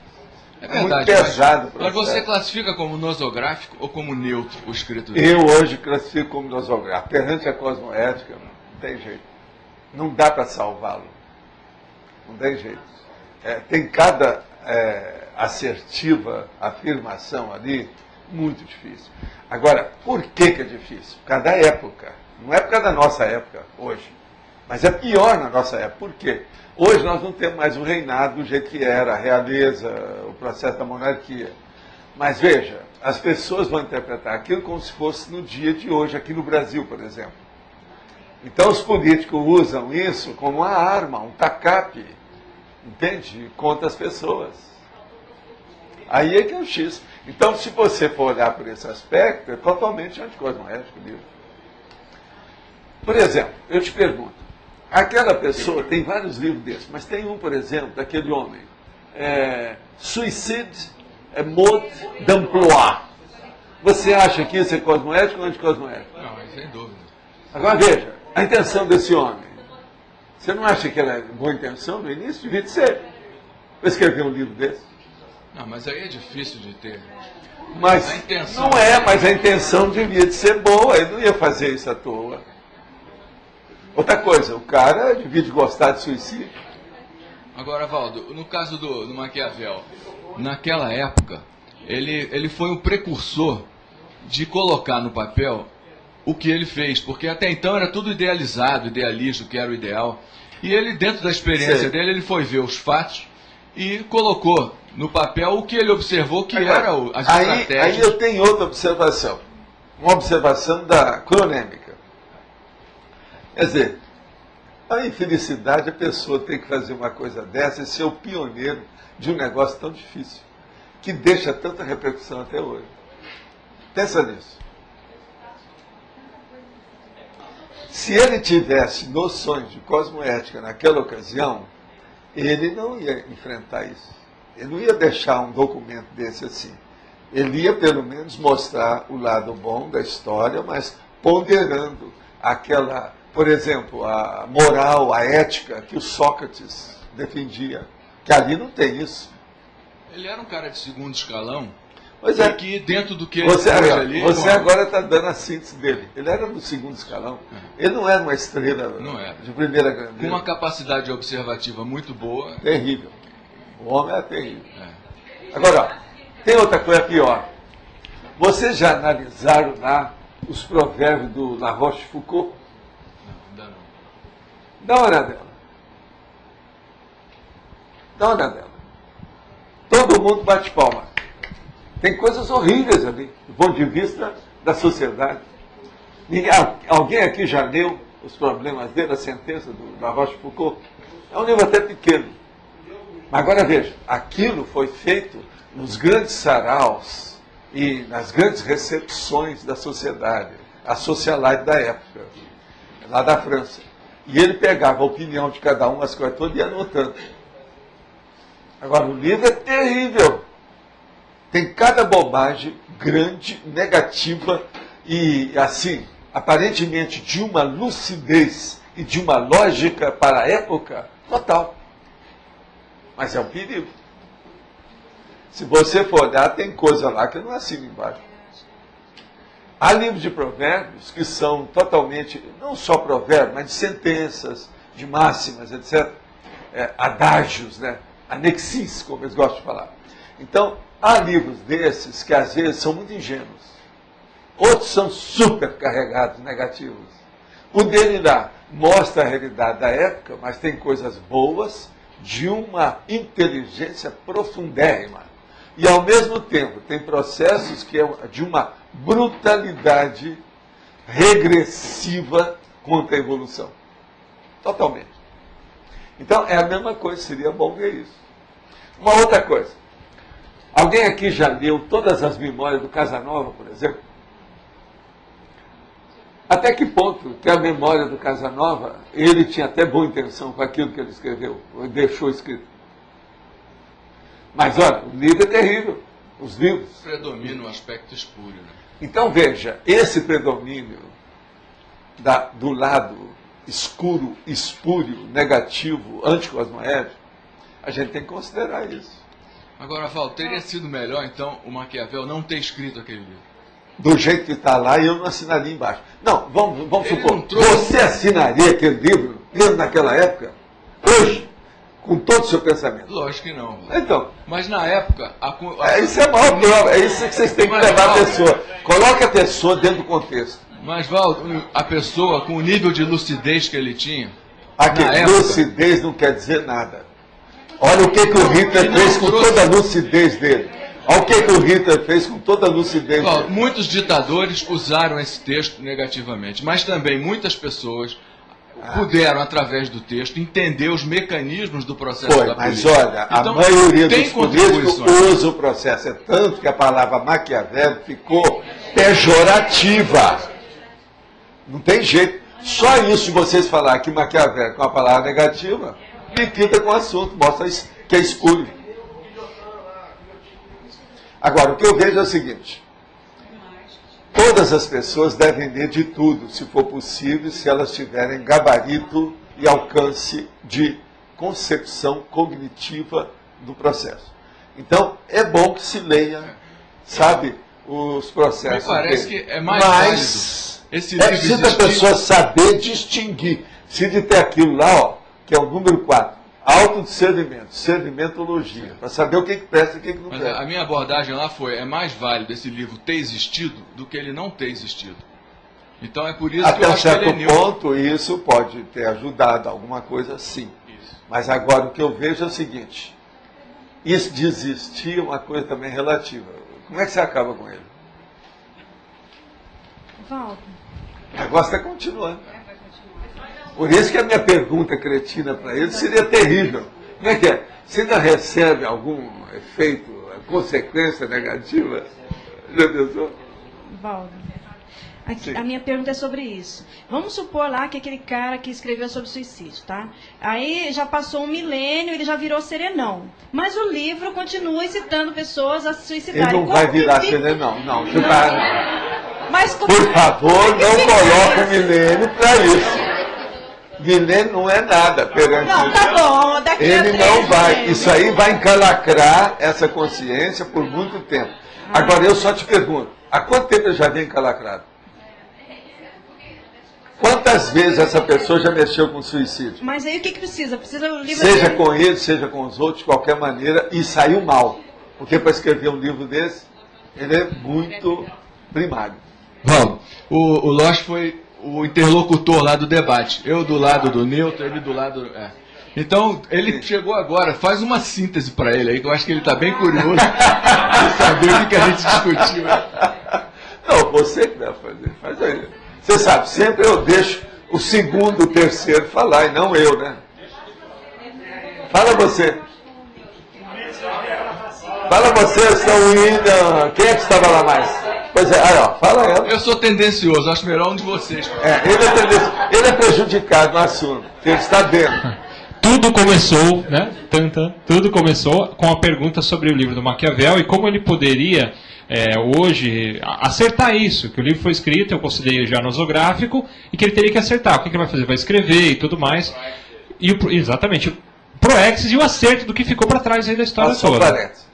É verdade, muito pesado. Mas você classifica como nosográfico ou como neutro o escrito dele? Eu hoje classifico como nosográfico. Perante a cosmoética, não tem jeito. Não dá para salvá-lo. Não tem jeito. Tem cada assertiva afirmação ali muito difícil. Agora, por que é difícil? Por causa da época. Não é por causa da nossa época, hoje. Mas é pior na nossa época. Por quê? Hoje nós não temos mais o reinado do jeito que era, a realeza, o processo da monarquia. Mas veja, as pessoas vão interpretar aquilo como se fosse no dia de hoje, aqui no Brasil, por exemplo. Então os políticos usam isso como uma arma, um tacape, entende? Contra as pessoas. Aí é que é o X. Então, se você for olhar por esse aspecto, é totalmente anticosmoético o livro. Por exemplo, eu te pergunto, aquela pessoa, tem vários livros desses, mas tem um, por exemplo, daquele homem, Suicide Mode d'Emploi. Você acha que isso é cosmoético ou anticosmoético? Não, sem dúvida. Agora veja, a intenção desse homem. Você não acha que era boa intenção no início? Devia de ser. Para escrever um livro desse. Não, mas aí é difícil de ter. Mas não é, mas a intenção devia de ser boa. Ele não ia fazer isso à toa. Outra coisa, o cara devia de gostar de suicídio. Agora, Valdo, no caso do Maquiavel, naquela época, ele foi um precursor de colocar no papel o que ele fez, porque até então era tudo idealizado, idealista, o que era o ideal. E ele, dentro da experiência dele, ele foi ver os fatos e colocou no papel o que ele observou que eram as estratégias. Aí eu tenho outra observação, uma observação da cronêmica. Quer dizer, a infelicidade, a pessoa tem que fazer uma coisa dessa e ser o pioneiro de um negócio tão difícil, que deixa tanta repercussão até hoje. Pensa nisso. Se ele tivesse noções de cosmoética naquela ocasião, ele não ia enfrentar isso. Ele não ia deixar um documento desse assim. Ele ia, pelo menos, mostrar o lado bom da história, mas ponderando aquela, por exemplo, a moral, a ética que o Sócrates defendia. Que ali não tem isso. Ele era um cara de segundo escalão. Pois é. Que dentro do que ele você fez ali... Você agora está dando a síntese dele. Ele era do segundo escalão. Ele não era uma estrela de primeira grandeza. Com uma capacidade observativa muito boa. Terrível. O homem era terrível. Agora, tem outra coisa pior. Vocês já analisaram lá os provérbios do La Rochefoucauld? Não, ainda não. Dá uma olhadela. Dá uma olhadela. Todo mundo bate palma. Tem coisas horríveis ali, do ponto de vista da sociedade. Alguém aqui já leu os problemas dele, a sentença do La Rochefoucauld? É um livro até pequeno. Mas agora veja, aquilo foi feito nos grandes saraus e nas grandes recepções da sociedade, a socialite da época, lá da França. E ele pegava a opinião de cada um, as coisas todas, e ia anotando. Agora, o livro é terrível. Tem cada bobagem grande, negativa e, assim, aparentemente de uma lucidez e de uma lógica para a época total. Mas é um perigo. Se você for olhar, tem coisa lá que não assina embaixo. Há livros de provérbios que são totalmente, não só provérbios, mas de sentenças, de máximas, etc. Adágios, né? Anexis, como eles gostam de falar. Então, há livros desses que às vezes são muito ingênuos. Outros são super carregados, negativos. O dele lá mostra a realidade da época, mas tem coisas boas, de uma inteligência profundérrima. E, ao mesmo tempo, tem processos que é de uma brutalidade regressiva contra a evolução. Totalmente. Então, é a mesma coisa, seria bom ver isso. Uma outra coisa. Alguém aqui já leu todas as memórias do Casanova, por exemplo? Até que ponto que a memória do Casanova, ele tinha até boa intenção com aquilo que ele escreveu, ou deixou escrito. Mas olha, o livro é terrível, os livros. Predomina o aspecto espúrio, né? Então veja, esse predomínio do lado escuro, espúrio, negativo, anticosmoético, a gente tem que considerar isso. Agora, Val, teria sido melhor, então, o Maquiavel não ter escrito aquele livro? Do jeito que está lá, eu não assinaria embaixo. Não, vamos supor, você assinaria aquele livro, mesmo naquela época, hoje, com todo o seu pensamento? Lógico que não. Então. Mas na época... Isso é a maior prova, é isso que vocês têm que levar a pessoa. Coloque a pessoa dentro do contexto. Mas, Val, a pessoa, com o nível de lucidez que ele tinha... Aqui, lucidez não quer dizer nada. Olha o que o Hitler fez com toda a lucidez dele. Olha o que o Hitler fez com toda a lucidez dele. Muitos ditadores usaram esse texto negativamente, mas também muitas pessoas puderam, através do texto, entender os mecanismos do processo da política. Mas olha, então, a maioria dos políticos usa o processo. É tanto que a palavra Maquiavel ficou pejorativa. Não tem jeito. Só isso vocês falar que Maquiavel com a palavra negativa, liquida com o assunto, mostra que é espúrio. Agora, o que eu vejo é o seguinte: todas as pessoas devem ler de tudo, se for possível, se elas tiverem gabarito e alcance de concepção cognitiva do processo. Então, é bom que se leia, sabe, os processos. Me parece que é mais válido. Esse livro precisa a pessoa saber distinguir. Precisa ter aquilo lá, ó, que é o número 4. Autodiscernimento, discernimentologia, para saber o que presta e o que não presta. A minha abordagem lá foi, é mais válido esse livro ter existido do que ele não ter existido. Então é por isso que eu acho que ele é neutro. Até certo ponto, isso pode ter ajudado alguma coisa, sim. Isso. Mas agora o que eu vejo é o seguinte: isso de existir é uma coisa também relativa. Como é que você acaba com ele? Valdo. O negócio está continuando. Por isso que a minha pergunta cretina para ele seria terrível. Como é que é? Você ainda recebe algum efeito, consequência negativa? Já pensou? Valdo, A minha pergunta é sobre isso. Vamos supor lá que aquele cara que escreveu sobre suicídio, tá? Aí já passou 1 milênio, ele já virou serenão. Mas o livro continua incitando pessoas a se suicidarem. Ele não vai virar serenão, não. Você Mas por favor, não coloque o milênio para isso. Milênio não é nada perante Não, tá bom. Daqui ele a 3 não vai. milênios. Isso aí vai encalacrar essa consciência por muito tempo. Agora, eu só te pergunto, há quanto tempo ele já vem encalacrado? Quantas vezes essa pessoa já mexeu com suicídio? Mas aí o que precisa? Precisa o livro... Seja com ele, seja com os outros, de qualquer maneira, e saiu mal. Porque para escrever um livro desse, ele é muito primário. Valdo, o Losch foi o interlocutor lá do debate. Eu do lado do Newton, ele do lado... Então, ele chegou agora, faz uma síntese para ele aí, que eu acho que ele está bem curioso de saber o que a gente discutiu. Não, você que deve fazer, faz aí. Você sabe, sempre eu deixo o segundo, o terceiro falar, e não eu, né? Fala você. Fala você, São William. Quem é que estava lá mais? Pois é, aí ó, fala ela. Eu sou tendencioso, acho melhor um de vocês. Ele é tendencioso, ele é prejudicado no assunto, ele está dentro. Tudo começou, né? Tudo começou com a pergunta sobre o livro do Maquiavel e como ele poderia hoje acertar isso, que o livro foi escrito, eu considerei já nosográfico, e que ele teria que acertar. O que ele vai fazer? Vai escrever e tudo mais. E exatamente, o proexis e o acerto do que ficou para trás aí da história toda. Parênteses.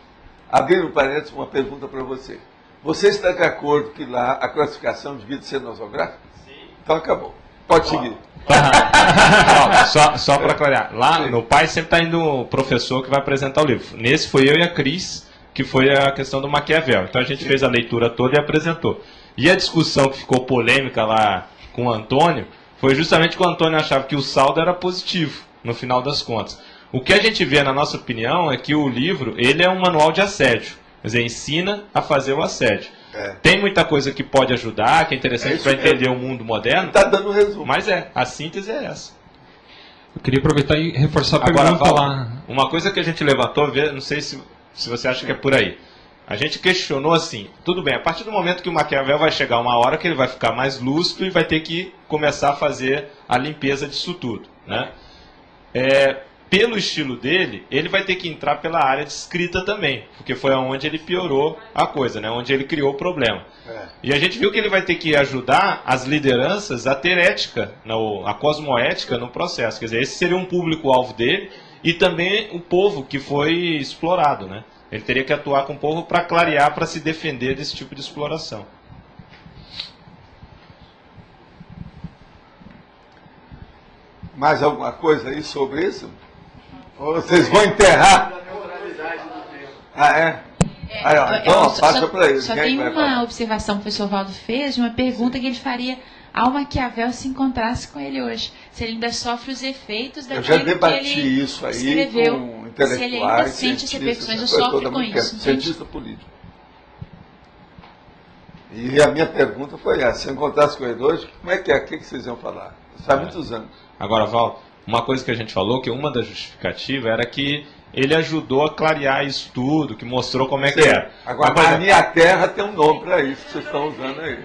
Abrindo parênteses, uma pergunta para você. Você está de acordo que lá a classificação devia ser nosográfica? Sim. Então acabou. Pode seguir. Só para clarear, lá no pai sempre está indo o professor que vai apresentar o livro. Nesse foi eu e a Cris, que foi a questão do Maquiavel. Então a gente fez a leitura toda e apresentou. E a discussão que ficou polêmica lá com o Antônio, foi justamente que o Antônio achava que o saldo era positivo, no final das contas. O que a gente vê, na nossa opinião, é que o livro, ele é um manual de assédio. Quer dizer, ensina a fazer o assédio. Tem muita coisa que pode ajudar, que é interessante para entender o mundo moderno. Está dando resumo. Mas a síntese é essa. Eu queria aproveitar e reforçar a pergunta lá. Uma coisa que a gente levantou, não sei se você acha que é por aí. A gente questionou assim, tudo bem, a partir do momento que o Maquiavel vai chegar uma hora que ele vai ficar mais lúcido e vai ter que começar a fazer a limpeza disso tudo, né? Pelo estilo dele, ele vai ter que entrar pela área de escrita também, porque foi onde ele piorou a coisa, né? Onde ele criou o problema. E a gente viu que ele vai ter que ajudar as lideranças a ter ética, a cosmoética no processo. Quer dizer, esse seria um público-alvo dele e também o povo que foi explorado, né? Ele teria que atuar com o povo para clarear, para se defender desse tipo de exploração. Mais alguma coisa aí sobre isso? Ou vocês vão enterrar? Aí, ó, então passa para ele. Só tem uma observação que o professor Valdo fez, uma pergunta que ele faria ao Maquiavel se encontrasse com ele hoje. Se ele ainda sofre os efeitos daquilo que ele escreveu. Eu já debati isso aí com intelectuais, se ele ainda sente as repercussões, eu sofro com isso. Cientista político. E a minha pergunta foi essa: se eu encontrasse com ele hoje, como é que é? O que vocês iam falar? Isso faz muitos anos. Agora, Val, uma coisa que a gente falou, que uma das justificativas era que ele ajudou a clarear isso tudo, que mostrou como é que era. Agora, a minha terra tem um nome para isso que vocês estão usando aí.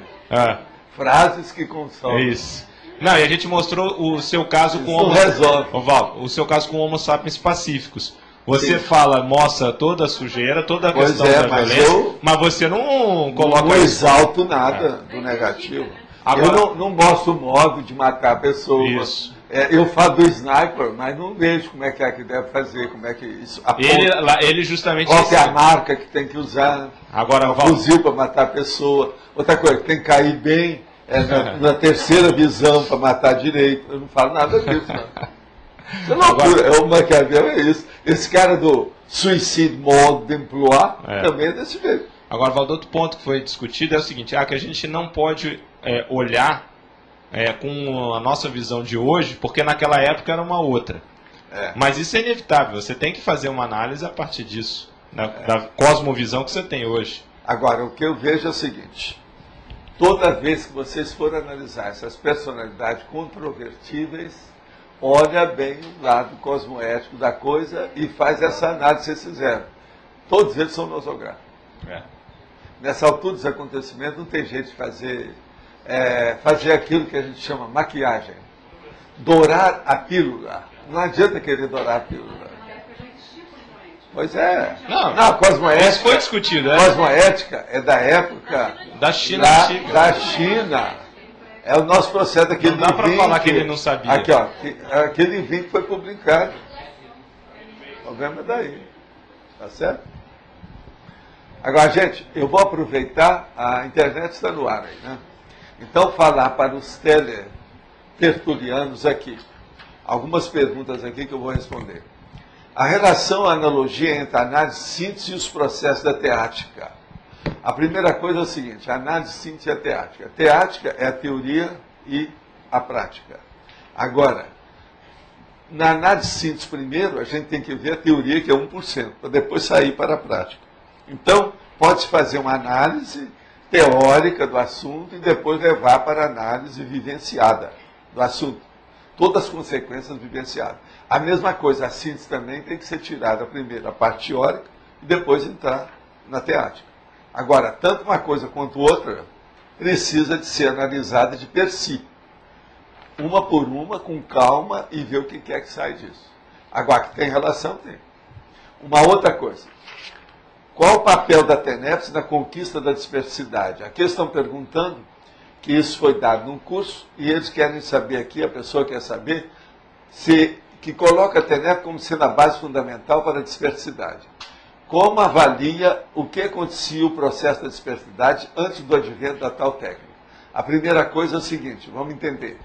Frases que consolam. Isso. Não, e a gente mostrou o seu caso com o seu caso com Homo sapiens pacíficos. Você mostra toda a sujeira, toda a questão da violência, mas você não coloca... Não exalto nada do negativo. Agora, eu não mostro o modo de matar a pessoa. Isso. Eu falo do sniper, mas não vejo como é que deve fazer, como é que isso aponta. Ele justamente... Qual que é a marca que tem que usar? Agora, fuzil para matar a pessoa. Outra coisa, tem que cair bem na terceira visão para matar direito. Eu não falo nada disso, não. Isso é loucura. O Maquiavel é isso. Esse cara do suicide mode d'emploi também é desse jeito. Agora, Valdo, outro ponto que foi discutido é o seguinte, que a gente não pode olhar com a nossa visão de hoje, porque naquela época era uma outra. Mas isso é inevitável, você tem que fazer uma análise a partir disso, da cosmovisão que você tem hoje. Agora, o que eu vejo é o seguinte, toda vez que vocês forem analisar essas personalidades controvertíveis, olha bem o lado cosmoético da coisa e faz essa análise que vocês fizeram. Todos eles são nosográficos. Nessa altura dos acontecimentos não tem jeito de fazer fazer aquilo que a gente chama maquiagem. Dourar a pílula. Não adianta querer dourar a pílula. Pois é. Não, cosmoética. Isso foi discutido, né? Cosmoética é da época da China. Da China. É o nosso processo daquele livro. Não dá para falar que ele não sabia. Aqui, ó. Aquele livro que foi publicado. O problema é daí. Tá certo? Agora, gente, eu vou aproveitar, a internet está no ar aí, né? Então, falar para os teletertulianos aqui. Algumas perguntas aqui que eu vou responder. A relação, a analogia entre a análise, síntese e os processos da teática. A primeira coisa é o seguinte, a análise, síntese e a teática. A teática é a teoria e a prática. Agora, na análise, síntese primeiro, a gente tem que ver a teoria, que é 1%, para depois sair para a prática. Então, pode-se fazer uma análise teórica do assunto e depois levar para a análise vivenciada do assunto. Todas as consequências vivenciadas. A mesma coisa, a síntese também tem que ser tirada primeiro a parte teórica e depois entrar na teática. Agora, tanto uma coisa quanto outra precisa de ser analisada de per si. Uma por uma, com calma, e ver o que é que sai disso. Agora, que tem relação, tem. Uma outra coisa. Qual o papel da TENEPS na conquista da dispersidade? Aqui eles estão perguntando que isso foi dado num curso, e eles querem saber aqui, a pessoa quer saber, que coloca a TENEPS como sendo a base fundamental para a dispersidade. Como avalia o que acontecia o processo da dispersidade antes do advento da tal técnica? A primeira coisa é o seguinte, vamos entender.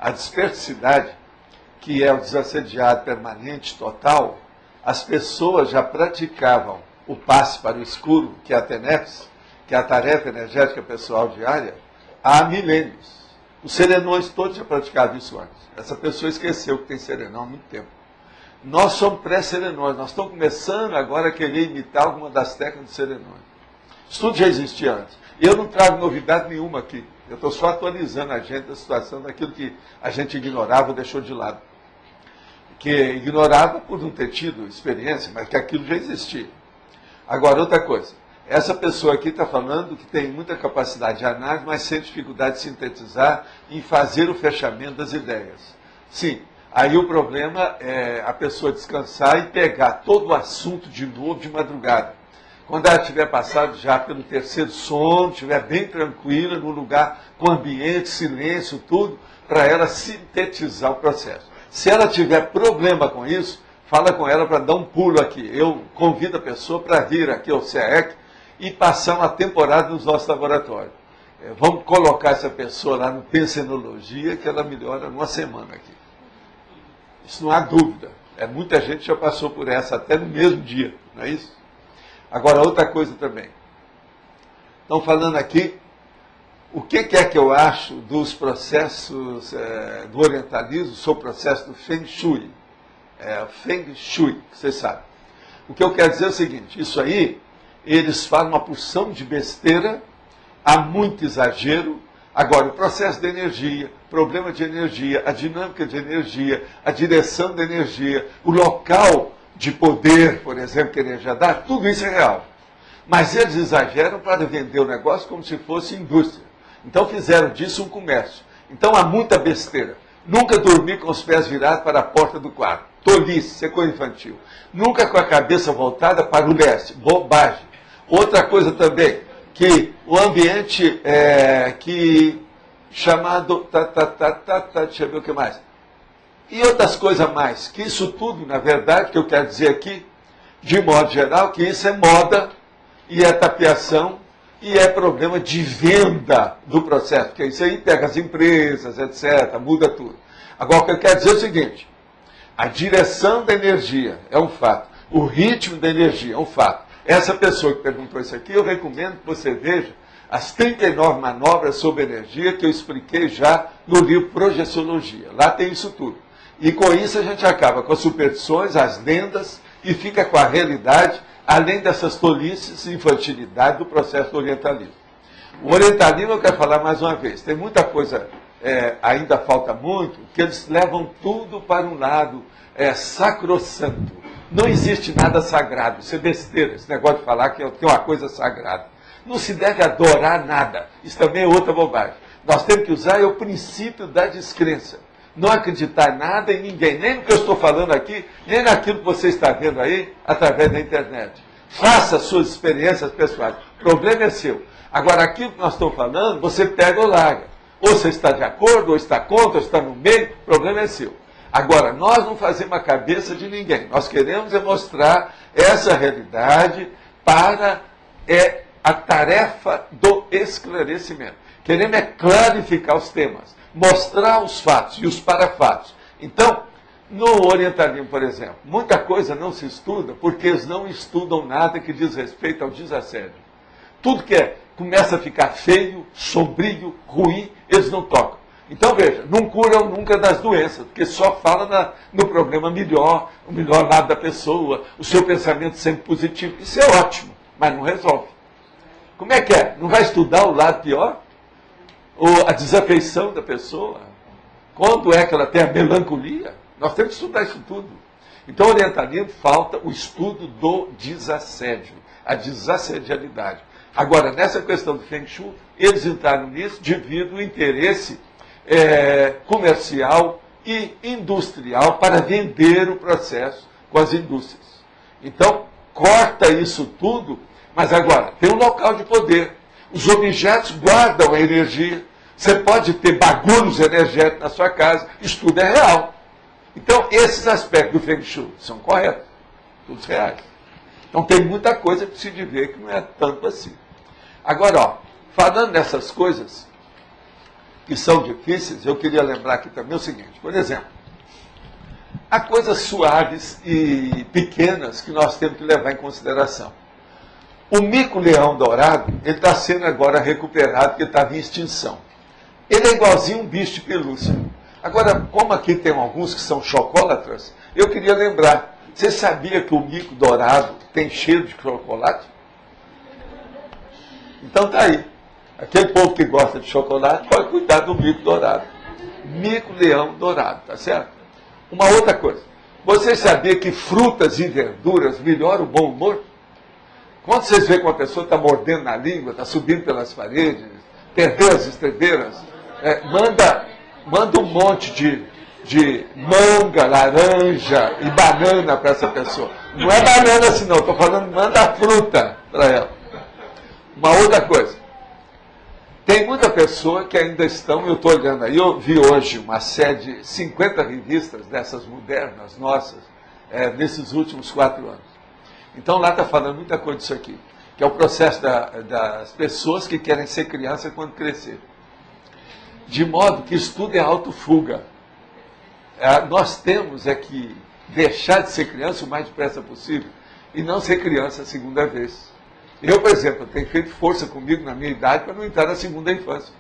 A dispersidade, que é o desassediado permanente total, as pessoas já praticavam o passe para o escuro, que é a TENEPS, que é a tarefa energética pessoal diária, há milênios. Os serenões todos já praticavam isso antes. Essa pessoa esqueceu que tem serenão há muito tempo. Nós somos pré-serenões, nós estamos começando agora a querer imitar alguma das técnicas dos serenões. Isso tudo já existia antes. Eu não trago novidade nenhuma aqui. Eu estou só atualizando a gente da situação daquilo que a gente ignorava ou deixou de lado. Que ignorava por não ter tido experiência, mas que aquilo já existia. Agora, outra coisa. Essa pessoa aqui está falando que tem muita capacidade de análise, mas sente dificuldade de sintetizar e fazer o fechamento das ideias. Sim, aí o problema é a pessoa descansar e pegar todo o assunto de novo de madrugada. Quando ela tiver passado já pelo terceiro sono, estiver bem tranquila, num lugar com ambiente, silêncio, tudo, para ela sintetizar o processo. Se ela tiver problema com isso, fala com ela para dar um pulo aqui. Eu convido a pessoa para vir aqui ao CEEC e passar uma temporada nos nossos laboratórios. Vamos colocar essa pessoa lá no Pensenologia, que ela melhora numa semana aqui. Isso não há dúvida. Muita gente já passou por essa, até no mesmo dia, não é isso? Agora, outra coisa também. Estão falando aqui, o que é que eu acho dos processos do orientalismo sobre o processo do Feng Shui? Feng Shui, que vocês sabem. O que eu quero dizer é o seguinte, isso aí, eles falam uma porção de besteira, há muito exagero. Agora, o processo de energia, problema de energia, a dinâmica de energia, a direção da energia, o local de poder, por exemplo, que a energia dá, tudo isso é real. Mas eles exageram para vender o negócio como se fosse indústria. Então fizeram disso um comércio. Então há muita besteira. Nunca dormir com os pés virados para a porta do quarto. Tolice, isso é coisa infantil. Nunca com a cabeça voltada para o leste. Bobagem. Outra coisa também, que o ambiente chamado... deixa eu ver o que mais. E outras coisas mais. Que isso tudo, na verdade, que eu quero dizer aqui, de modo geral, que isso é moda e é tapeação e é problema de venda do processo. Porque isso aí pega as empresas, etc., muda tudo. Agora, o que eu quero dizer é o seguinte. A direção da energia é um fato. O ritmo da energia é um fato. Essa pessoa que perguntou isso aqui, eu recomendo que você veja as 39 manobras sobre energia que eu expliquei já no livro Projeciologia. Lá tem isso tudo. E com isso a gente acaba com as superstições, as lendas, e fica com a realidade, além dessas tolices e infantilidade do processo do orientalismo. O orientalismo, eu quero falar mais uma vez, tem muita coisa, ainda falta muito, que eles levam tudo para um lado sacrossanto. Não existe nada sagrado, isso é besteira, esse negócio de falar que é uma coisa sagrada. Não se deve adorar nada, isso também é outra bobagem. Nós temos que usar o princípio da descrença. Não acreditar em nada e ninguém, nem no que eu estou falando aqui, nem naquilo que você está vendo aí, através da internet. Faça suas experiências pessoais. O problema é seu. Agora, aquilo que nós estamos falando, você pega ou larga. Ou você está de acordo, ou está contra, ou está no meio, o problema é seu. Agora, nós não fazemos a cabeça de ninguém. Nós queremos mostrar essa realidade para a tarefa do esclarecimento. Queremos clarificar os temas, mostrar os fatos e os parafatos. Então, no orientalismo, por exemplo, muita coisa não se estuda porque eles não estudam nada que diz respeito ao desassédio. Tudo que começa a ficar feio, sombrio, ruim, eles não tocam. Então, veja, não curam nunca das doenças, porque só fala no problema melhor, o melhor lado da pessoa, o seu pensamento sempre positivo. Isso é ótimo, mas não resolve. Como é que é? Não vai estudar o lado pior? Ou a desafeição da pessoa? Quando é que ela tem a melancolia? Nós temos que estudar isso tudo. Então, orientalismo falta o estudo do desassédio, a desassedialidade. Agora, nessa questão do Feng Shui, eles entraram nisso devido ao interesse comercial e industrial para vender o processo com as indústrias. Então, corta isso tudo, mas agora, tem um local de poder. Os objetos guardam a energia. Você pode ter bagulhos energéticos na sua casa, isso tudo é real. Então, esses aspectos do Feng Shui são corretos, todos reais. Então, tem muita coisa que se ver que não é tanto assim. Agora, ó, falando nessas coisas que são difíceis, eu queria lembrar aqui também o seguinte, por exemplo, há coisas suaves e pequenas que nós temos que levar em consideração. O mico-leão dourado, ele está sendo agora recuperado, porque estava em extinção. Ele é igualzinho um bicho de pelúcia. Agora, como aqui tem alguns que são chocólatras, eu queria lembrar, você sabia que o mico dourado tem cheiro de chocolate? Então tá aí. Aquele povo que gosta de chocolate pode cuidar do mico dourado. Mico-leão dourado, tá certo? Uma outra coisa. Você sabia que frutas e verduras melhoram o bom humor? Quando vocês veem que uma pessoa está mordendo na língua, está subindo pelas paredes, perdeu as estribeiras, manda um monte de manga, laranja e banana para essa pessoa. Não é banana assim não, estou falando, manda a fruta para ela. Uma outra coisa. Tem muita pessoa que ainda estão, eu estou olhando aí, eu vi hoje uma série de 50 revistas dessas modernas nossas, nesses últimos 4 anos. Então lá está falando muita coisa disso aqui, que é o processo das pessoas que querem ser criança quando crescer. De modo que isso tudo é autofuga. Nós temos que deixar de ser criança o mais depressa possível e não ser criança a segunda vez. Eu, por exemplo, tenho feito força comigo na minha idade para não entrar na segunda infância,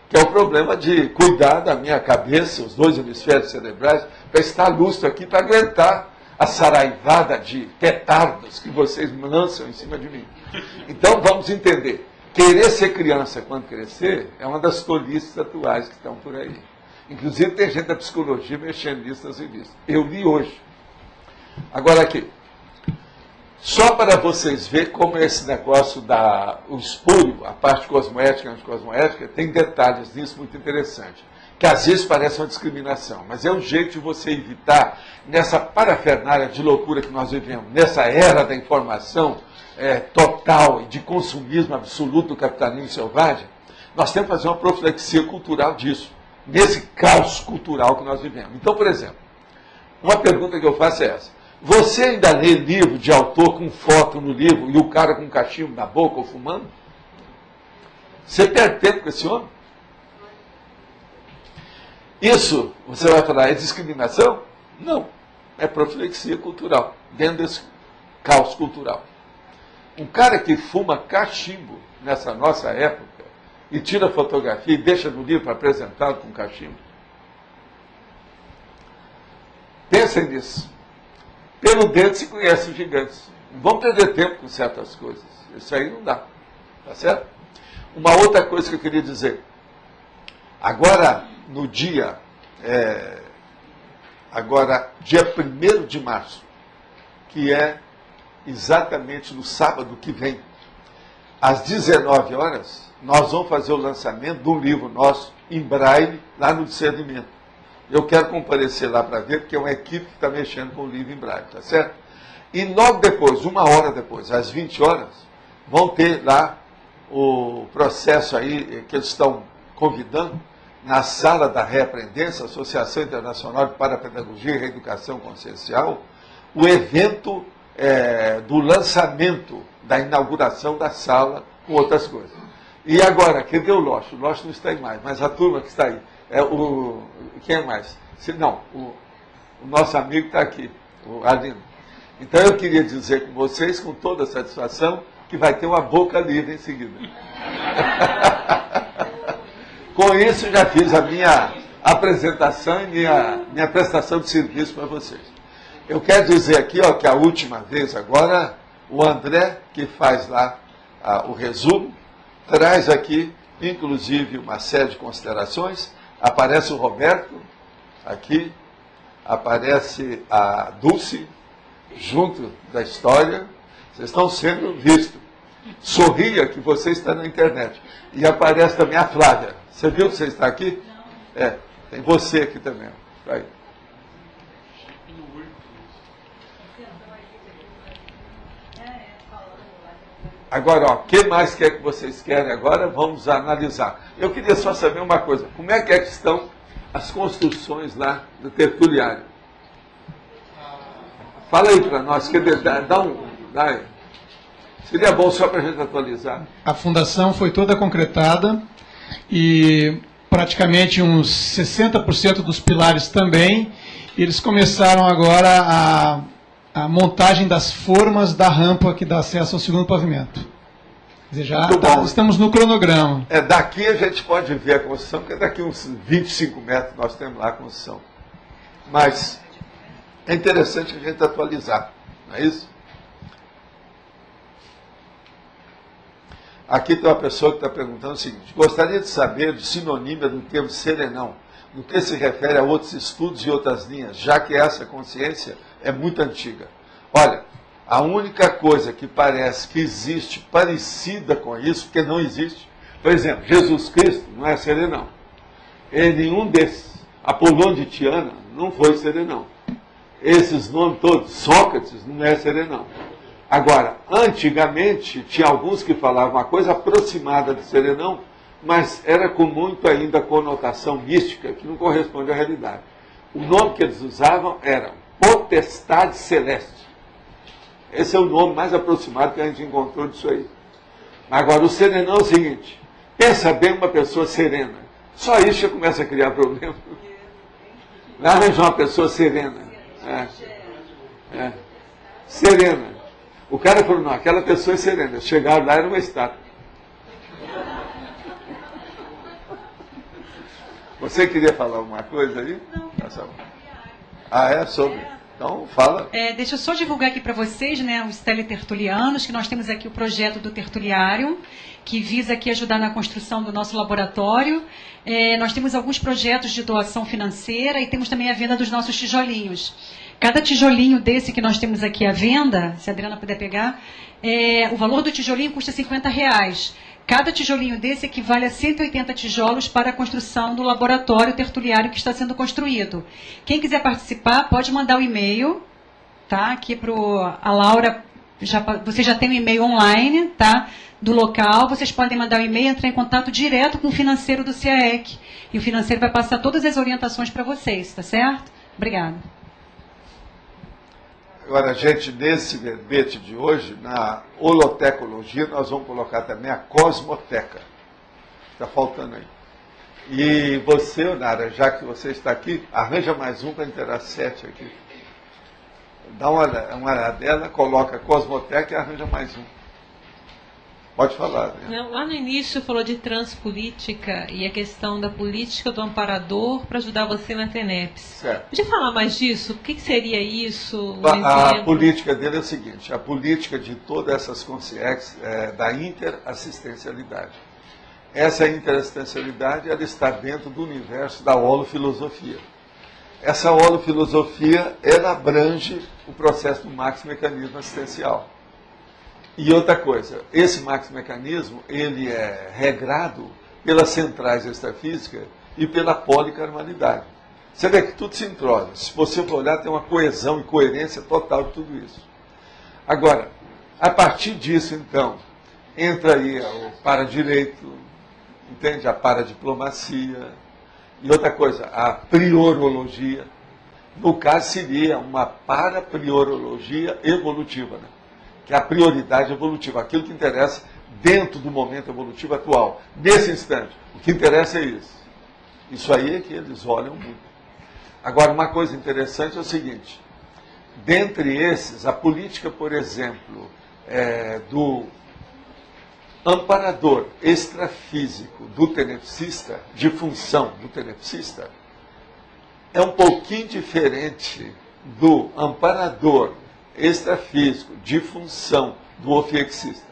que é o problema de cuidar da minha cabeça, os 2 hemisférios cerebrais, para estar lustro aqui, para aguentar a saraivada de petardos que vocês lançam em cima de mim. Então, vamos entender. Querer ser criança quando crescer é uma das tolices atuais que estão por aí. Inclusive, tem gente da psicologia mexendo nisso nas revistas. Eu li hoje. Agora aqui. Só para vocês verem como esse negócio o espúrio, a parte cosmoética e anticosmoética, tem detalhes nisso muito interessantes. Que às vezes parece uma discriminação, mas é um jeito de você evitar, nessa parafernália de loucura que nós vivemos, nessa era da informação total e de consumismo absoluto do capitalismo selvagem, nós temos que fazer uma profilaxia cultural disso, nesse caos cultural que nós vivemos. Então, por exemplo, uma pergunta que eu faço é essa. Você ainda lê livro de autor com foto no livro e o cara com cachimbo na boca ou fumando? Você perde tempo com esse homem? Isso, você vai falar, é discriminação? Não. É profilaxia cultural, dentro desse caos cultural. Um cara que fuma cachimbo nessa nossa época e tira fotografia e deixa no livro para apresentá-lo com cachimbo. Pensem nisso. Pelo dedo se conhece os gigantes. Não vamos perder tempo com certas coisas. Isso aí não dá. Tá certo? Uma outra coisa que eu queria dizer. Agora, no dia 1º de março, que é exatamente no sábado que vem, às 19 horas, nós vamos fazer o lançamento de um livro nosso, em braille, lá no Discernimento. Eu quero comparecer lá para ver, porque é uma equipe que está mexendo com o livro em braille, tá certo? E logo depois, 1 hora depois, às 20 horas, vão ter lá o processo aí que eles estão convidando, na sala da Reaprendência, Associação Internacional de Parapedagogia e Reeducação Consciencial, o evento do lançamento, da inauguração da sala, com outras coisas. E agora, cadê o Locho? O Locho não está aí mais, mas a turma que está aí. Quem é mais? O nosso amigo está aqui, o Arlindo. Então eu queria dizer com vocês, com toda satisfação, que vai ter uma boca livre em seguida. Com isso, já fiz a minha apresentação e minha prestação de serviço para vocês. Eu quero dizer aqui, ó, que a última vez agora, o André, que faz lá o resumo, traz aqui, inclusive, uma série de considerações. Aparece o Roberto, aqui, aparece a Dulce, junto da história. Vocês estão sendo vistos. Sorria que você está na internet. E aparece também a Flávia. Você viu que você está aqui? Tem você aqui também. Aí. Agora, o que mais que vocês querem agora? Vamos analisar. Eu queria só saber uma coisa. Como é que estão as construções lá do tertuliário? Fala aí para nós. Dá aí. Seria bom só para a gente atualizar. A fundação foi toda concretada e praticamente uns 60% dos pilares também. Eles começaram agora a montagem das formas da rampa que dá acesso ao segundo pavimento. Quer dizer, já estamos no cronograma. Daqui a gente pode ver a construção, porque daqui uns 25 metros nós temos lá a construção. Mas é interessante a gente atualizar, não é isso? Aqui tem uma pessoa que está perguntando o seguinte: gostaria de saber de sinonímia do termo serenão, no que se refere a outros estudos e outras linhas, já que essa consciência é muito antiga. Olha, a única coisa que parece que existe parecida com isso, porque não existe, por exemplo, Jesus Cristo não é serenão. Nenhum desses. Apolônio de Tiana não foi serenão. Esses nomes todos, Sócrates não é serenão. Agora, antigamente, tinha alguns que falavam uma coisa aproximada de serenão, mas era com muito ainda conotação mística, que não corresponde à realidade. O nome que eles usavam era potestade celeste. Esse é o nome mais aproximado que a gente encontrou disso aí. Agora, o serenão é o seguinte: pensa bem uma pessoa serena. Só isso já começa a criar problema. Não arranjar uma pessoa serena. Serena. O cara falou, não, aquela pessoa é serena. Chegaram lá, era uma estátua. Você queria falar alguma coisa aí? Não. Sobre. Então, fala. Deixa eu só divulgar aqui para vocês, né, os teletertulianos, que nós temos aqui o projeto do tertuliário, que visa aqui ajudar na construção do nosso laboratório. Nós temos alguns projetos de doação financeira e temos também a venda dos nossos tijolinhos. Cada tijolinho desse que nós temos aqui à venda, se a Adriana puder pegar, o valor do tijolinho custa R$50. Cada tijolinho desse equivale a 180 tijolos para a construção do laboratório tertuliário que está sendo construído. Quem quiser participar, pode mandar o e-mail, tá? Aqui para a Laura, você já tem um e-mail online, tá? Do local, vocês podem mandar o e-mail e entrar em contato direto com o financeiro do CIAEC. E o financeiro vai passar todas as orientações para vocês, tá certo? Obrigada. Agora, gente, nesse verbete de hoje, na holotecologia, nós vamos colocar também a cosmoteca. Está faltando aí. E você, Nara, já que você está aqui, arranja mais um para inteirar 7 aqui. Dá uma olhadela, coloca a cosmoteca e arranja mais um. Pode falar. Né? Lá no início falou de transpolítica e a questão da política do amparador para ajudar você na TENEPS. Certo. Podia falar mais disso? O que seria isso? A política dele é o seguinte: a política de todas essas consciências é da interassistencialidade. Essa interassistencialidade ela está dentro do universo da holofilosofia. Essa holofilosofia ela abrange o processo do maxi-mecanismo assistencial. E outra coisa, esse maxi-mecanismo, ele é regrado pelas centrais extrafísicas e pela policarmalidade. Você vê que tudo se entrosa. Se você for olhar, tem uma coesão e coerência total de tudo isso. Agora, a partir disso, então, entra aí o paradireito, entende? A paradiplomacia. E outra coisa, a priorologia. No caso, seria uma parapriorologia evolutiva, né? Que é a prioridade evolutiva, aquilo que interessa dentro do momento evolutivo atual. Nesse instante, o que interessa é isso. Isso aí é que eles olham muito. Agora, uma coisa interessante é o seguinte, dentre esses, a política, por exemplo, do amparador extrafísico do tenepsista, de função do tenepsista, é um pouquinho diferente do amparador extrafísico de função do ofiexista.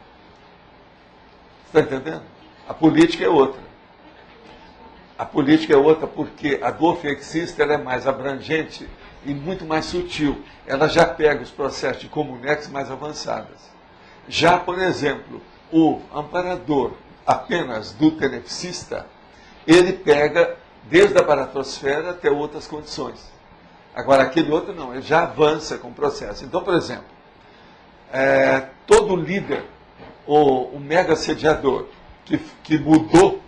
Está entendendo? A política é outra. A política é outra porque a do ofiexista ela é mais abrangente e muito mais sutil. Ela já pega os processos de comunex mais avançados. Já, por exemplo, o amparador apenas do tenepsista, ele pega desde a baratosfera até outras condições. Agora, aquele outro não, ele já avança com o processo. Então, por exemplo, todo líder, ou o mega sediador, que mudou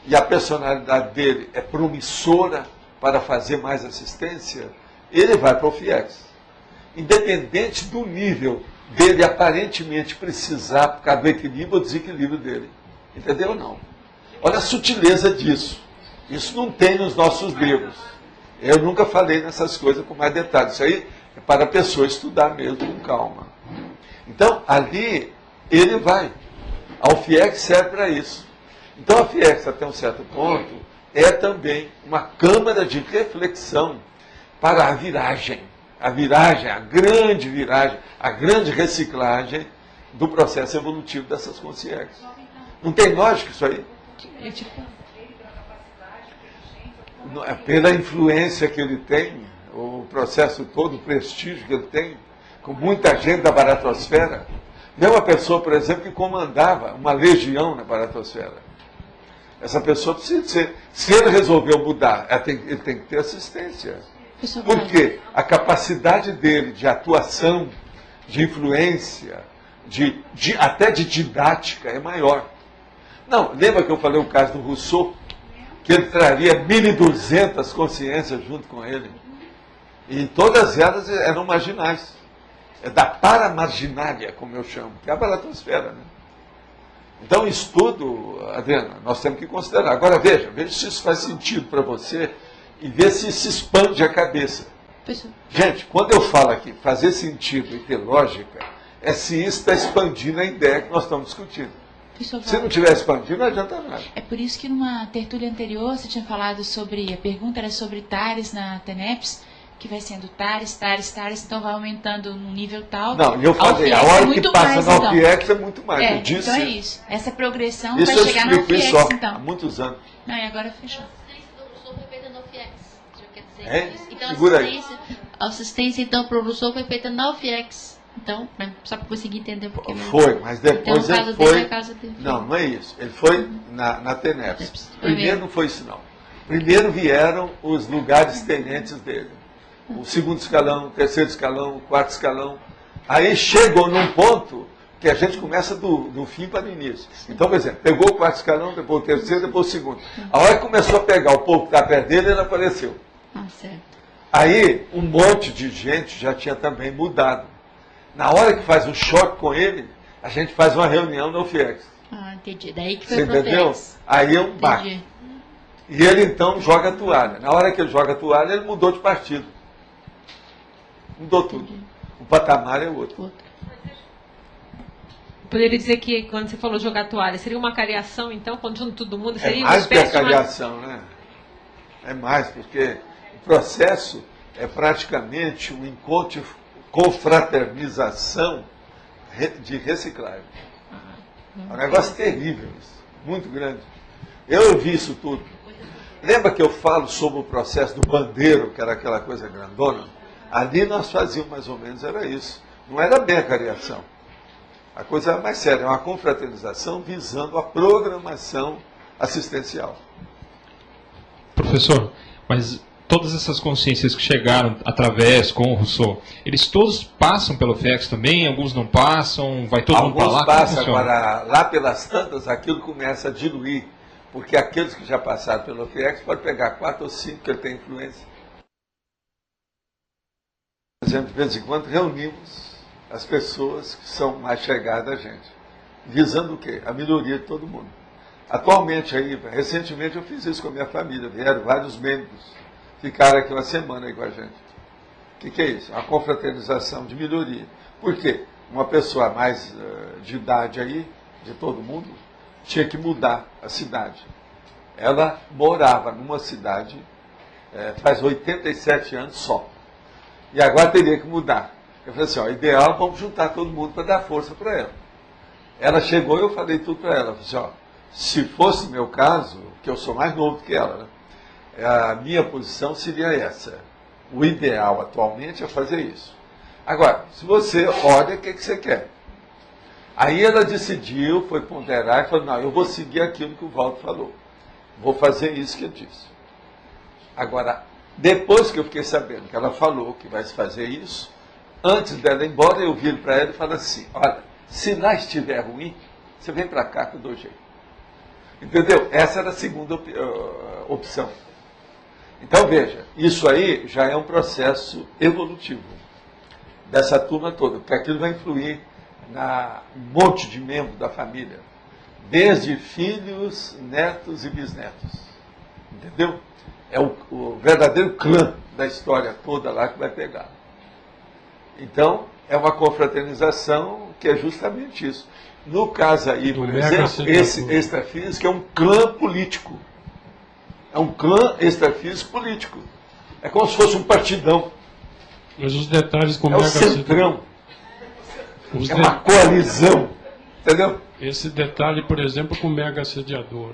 e a personalidade dele é promissora para fazer mais assistência, ele vai para o FIEX. Independente do nível dele aparentemente precisar por causa do equilíbrio ou desequilíbrio dele. Entendeu ou não? Olha a sutileza disso. Isso não tem nos nossos livros. Eu nunca falei nessas coisas com mais detalhes. Isso aí é para a pessoa estudar mesmo com calma. Então, ali, ele vai. A FIEX serve para isso. Então, a FIEX, até um certo ponto, é também uma câmara de reflexão para a viragem. A viragem, a grande reciclagem do processo evolutivo dessas consciências. Não tem lógica isso aí? Pela influência que ele tem, o processo todo, o prestígio que ele tem, com muita gente da baratosfera. Vê uma pessoa, por exemplo, que comandava uma legião na baratosfera. Essa pessoa precisa ser, se ele resolveu mudar, ele tem que ter assistência. Porque a capacidade dele de atuação, de influência, até de didática é maior. Não, lembra que eu falei o caso do Rousseau? Que ele traria 1.200 consciências junto com ele. E todas elas eram marginais. É da paramarginália, como eu chamo, que é a baratosfera, né? Então, isso tudo, Adriana, nós temos que considerar. Agora, veja se isso faz sentido para você e ver se isso expande a cabeça. Gente, quando eu falo aqui fazer sentido e ter lógica, é se isso está expandindo a ideia que nós estamos discutindo. Se não tiver expandido, não adianta nada. É por isso que numa tertúlia anterior você tinha falado sobre, a pergunta era sobre Tares na TENEPS, que vai sendo Tares, então vai aumentando num nível tal. Não, eu falei, a hora que passa na OFIEX é muito mais. Eu disse então é isso. Essa progressão isso vai chegar na OFIEX, só, então. Há muitos anos. Não, e agora fechou. Então, Segura aí. a assistência então, para o Rousseau foi feita na OFIEX. Então, só para conseguir entender um pouquinho. Foi, mas depois então, ele foi... dele. Não é isso. Ele foi na TENEPS. Primeiro não foi isso, não. Primeiro vieram os lugares tenentes dele. O segundo escalão, o terceiro escalão, o quarto escalão. Aí chegou num ponto que a gente começa do fim para o início. Então, por exemplo, pegou o quarto escalão, depois o terceiro, depois o segundo. A hora que começou a pegar o povo que está perto dele, ele apareceu. Aí, um monte de gente já tinha também mudado. Na hora que faz um choque com ele, a gente faz uma reunião no FIEX. Entendi. Daí que foi pro FIEX. Aí é um baque. E ele então joga a toalha. Na hora que ele joga a toalha, ele mudou de partido. Mudou tudo. O patamar é outro. Poderia dizer que, quando você falou jogar toalha, seria uma cariação, então, quando junto todo mundo seria uma espécie mais que a cariação, né? É mais, porque o processo é praticamente um encontro, confraternização de reciclagem. É um negócio terrível isso, muito grande. Eu vi isso tudo. Lembra que eu falo sobre o processo do bandeiro, que era aquela coisa grandona? Ali nós fazíamos mais ou menos, era isso. Não era bem a cariação. A coisa é mais séria, é uma confraternização visando a programação assistencial. Professor, mas todas essas consciências que chegaram através com o Rousseau, eles todos passam pelo FIEX também? Alguns não passam? Vai todo mundo para lá? Alguns passam, agora lá pelas tantas aquilo começa a diluir, porque aqueles que já passaram pelo FIEX podem pegar 4 ou 5 que ele tem influência. Por exemplo, de vez em quando reunimos as pessoas que são mais chegadas a gente, visando o quê? A melhoria de todo mundo. Atualmente, aí, recentemente eu fiz isso com a minha família, vieram vários membros, ficaram aqui uma semana aí com a gente. O que é isso? Uma confraternização de melhoria. Por quê? Uma pessoa mais de idade aí, de todo mundo, tinha que mudar a cidade. Ela morava numa cidade faz 87 anos só. E agora teria que mudar. Eu falei assim, ó, ideal, vamos juntar todo mundo para dar força para ela. Ela chegou e eu falei tudo para ela. Eu falei assim, ó, se fosse o meu caso, que eu sou mais novo que ela, né, a minha posição seria essa. O ideal atualmente é fazer isso. Agora, se você olha, o que você quer? Aí ela decidiu, foi ponderar e falou, não, eu vou seguir aquilo que o Valdo falou. Vou fazer isso que ele disse. Agora, depois que eu fiquei sabendo que ela falou que vai fazer isso, antes dela ir embora, eu viro para ela e falo assim, olha, se lá estiver ruim, você vem para cá que eu dou jeito. Entendeu? Essa era a segunda opção. Então, veja, isso aí já é um processo evolutivo dessa turma toda, porque aquilo vai influir na um monte de membros da família, desde filhos, netos e bisnetos. Entendeu? É o verdadeiro clã da história toda lá que vai pegar. Então, é uma confraternização que é justamente isso. No caso aí, por exemplo, esse extrafísico é um clã político. É um clã extrafísico político. É como se fosse um partidão. Mas os detalhes com é o centrão. É uma coalizão. Entendeu? Esse detalhe, por exemplo, com o mega assediador.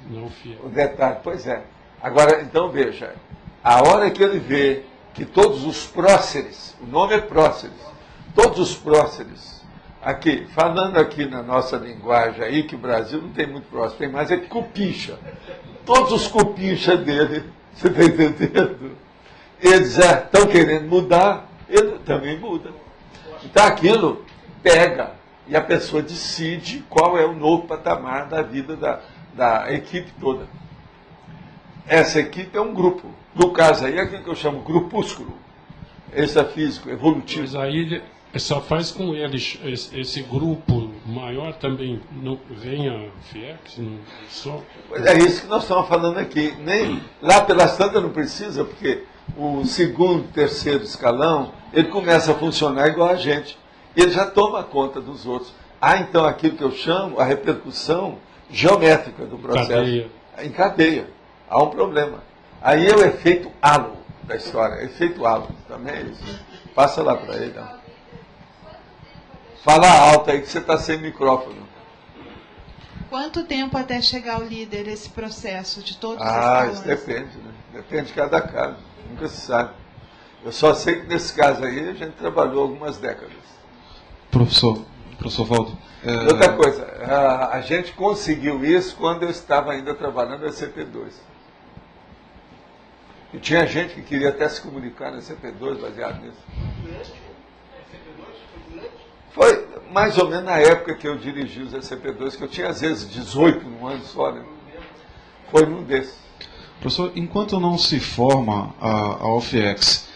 Não fiel. O detalhe, pois é. Agora, então, veja. A hora que ele vê que todos os próceres, o nome é próceres, todos os próceres, aqui, falando aqui na nossa linguagem aí, que o Brasil não tem muito próximo, tem mais é cupincha. Todos os cupincha dele, você está entendendo? Eles já estão querendo mudar, ele também muda. Então aquilo pega e a pessoa decide qual é o novo patamar da vida da equipe toda. Essa equipe é um grupo. No caso aí, é aquilo que eu chamo grupúsculo. Extrafísico, evolutivo. Mas aí só faz com eles, esse grupo maior também não vem a FIEX? Só... É isso que nós estamos falando aqui. Nem, lá pelas tantas não precisa, porque o segundo, terceiro escalão, ele começa a funcionar igual a gente. Ele já toma conta dos outros. Há então aquilo que eu chamo a repercussão geométrica do processo. Em cadeia. Há um problema. Aí é o efeito halo da história. Efeito halo. Também é isso. Passa lá para ele. Ó. Fala alto aí que você está sem micrófono. Quanto tempo até chegar ao líder esse processo de todos os escalões? Isso depende, né? Depende de cada caso. Nunca se sabe. Eu só sei que nesse caso aí a gente trabalhou algumas décadas. Professor Valdo. Outra coisa, a gente conseguiu isso quando eu estava ainda trabalhando na CP2. E tinha gente que queria até se comunicar na CP2 baseado nisso. Foi mais ou menos na época que eu dirigi os CP2, que eu tinha às vezes 18 num ano só, né? Foi num desses. Professor, enquanto não se forma a OFIEX,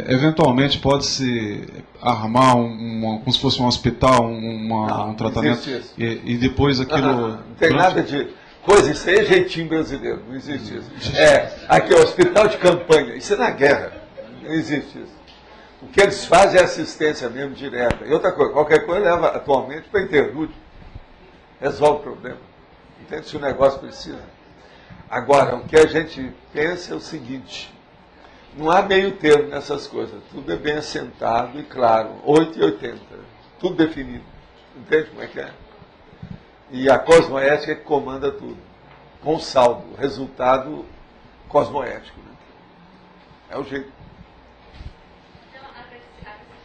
eventualmente pode-se armar como se fosse um hospital, um tratamento, e depois aquilo... Não tem nada de... Pois, isso aí é jeitinho brasileiro, não existe isso. Aqui é o hospital de campanha, isso é na guerra, não existe isso. O que eles fazem é assistência mesmo direta. E outra coisa, qualquer coisa leva atualmente para interlúdio. Resolve o problema. Entende? Se o negócio precisa. Agora, o que a gente pensa é o seguinte, não há meio termo nessas coisas. Tudo é bem assentado e claro. 8 e 80. Tudo definido. Entende como é que é? E a cosmoética é que comanda tudo. Com saldo. Resultado cosmoético. Né? É o jeito.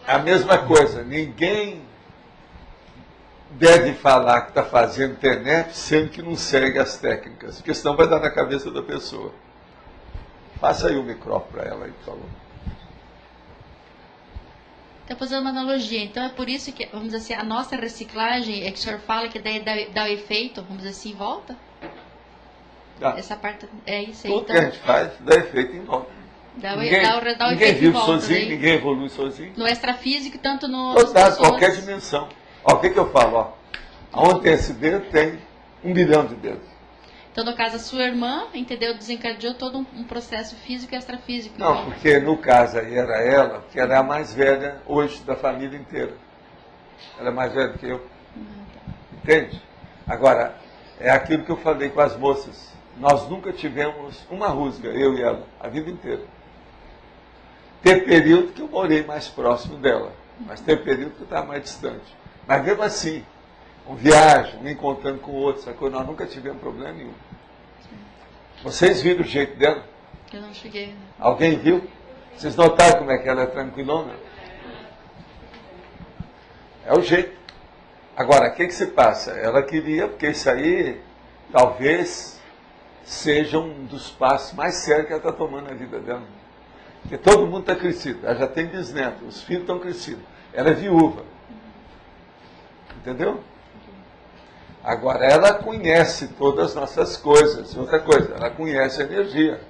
A mesma coisa. Ninguém deve falar que está fazendo internet, sendo que não segue as técnicas, porque senão vai dar na cabeça da pessoa. Passa aí o microfone para ela, aí, por favor. Está fazendo uma analogia, então é por isso que, vamos dizer assim, a nossa reciclagem, é que o senhor fala que daí dá o efeito, vamos dizer assim, volta? Essa parte, é isso aí. Tudo que a gente faz dá efeito em volta. Ninguém vive sozinho, daí. Ninguém evolui sozinho. No extrafísico, tanto no... Qualquer dimensão. Ó, o que eu falo? Ó, onde tem esse dedo, tem 1 bilhão de dedos. Então, no caso, a sua irmã, entendeu, desencadeou todo um processo físico e extrafísico. Não, então. Porque no caso aí era ela, que era a mais velha hoje da família inteira. Ela é mais velha do que eu. Entende? Agora, é aquilo que eu falei com as moças. Nós nunca tivemos uma rusga, eu e ela, a vida inteira. Teve período que eu morei mais próximo dela, mas teve período que eu estava mais distante. Mas mesmo assim, com viagem, me encontrando com outros, nós nunca tivemos problema nenhum. Vocês viram o jeito dela? Eu não cheguei. Alguém viu? Vocês notaram como é que ela é tranquilona? É o jeito. Agora, o que se passa? Ela queria, porque isso aí talvez seja um dos passos mais sérios que ela está tomando na vida dela. Porque todo mundo está crescido. Ela já tem bisnetos, os filhos estão crescidos. Ela é viúva. Entendeu? Agora, ela conhece todas as nossas coisas. Outra coisa, ela conhece a energia.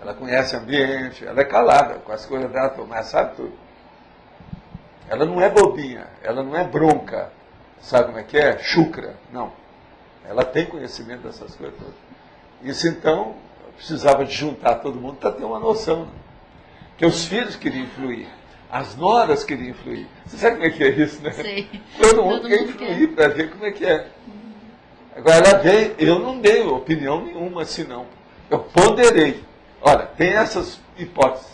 Ela conhece o ambiente. Ela é calada com as coisas dela, mas sabe tudo. Ela não é bobinha. Ela não é bronca. Sabe como é que é? Chucra. Não. Ela tem conhecimento dessas coisas todas. Isso, então, eu precisava de juntar todo mundo para ter uma noção. Que os filhos queriam influir. As noras queriam influir. Você sabe como é que é isso, né? Sei. Todo mundo quer influir para ver como é que é. Agora ela veio, eu não dei opinião nenhuma assim não. Eu ponderei. Olha, tem essas hipóteses.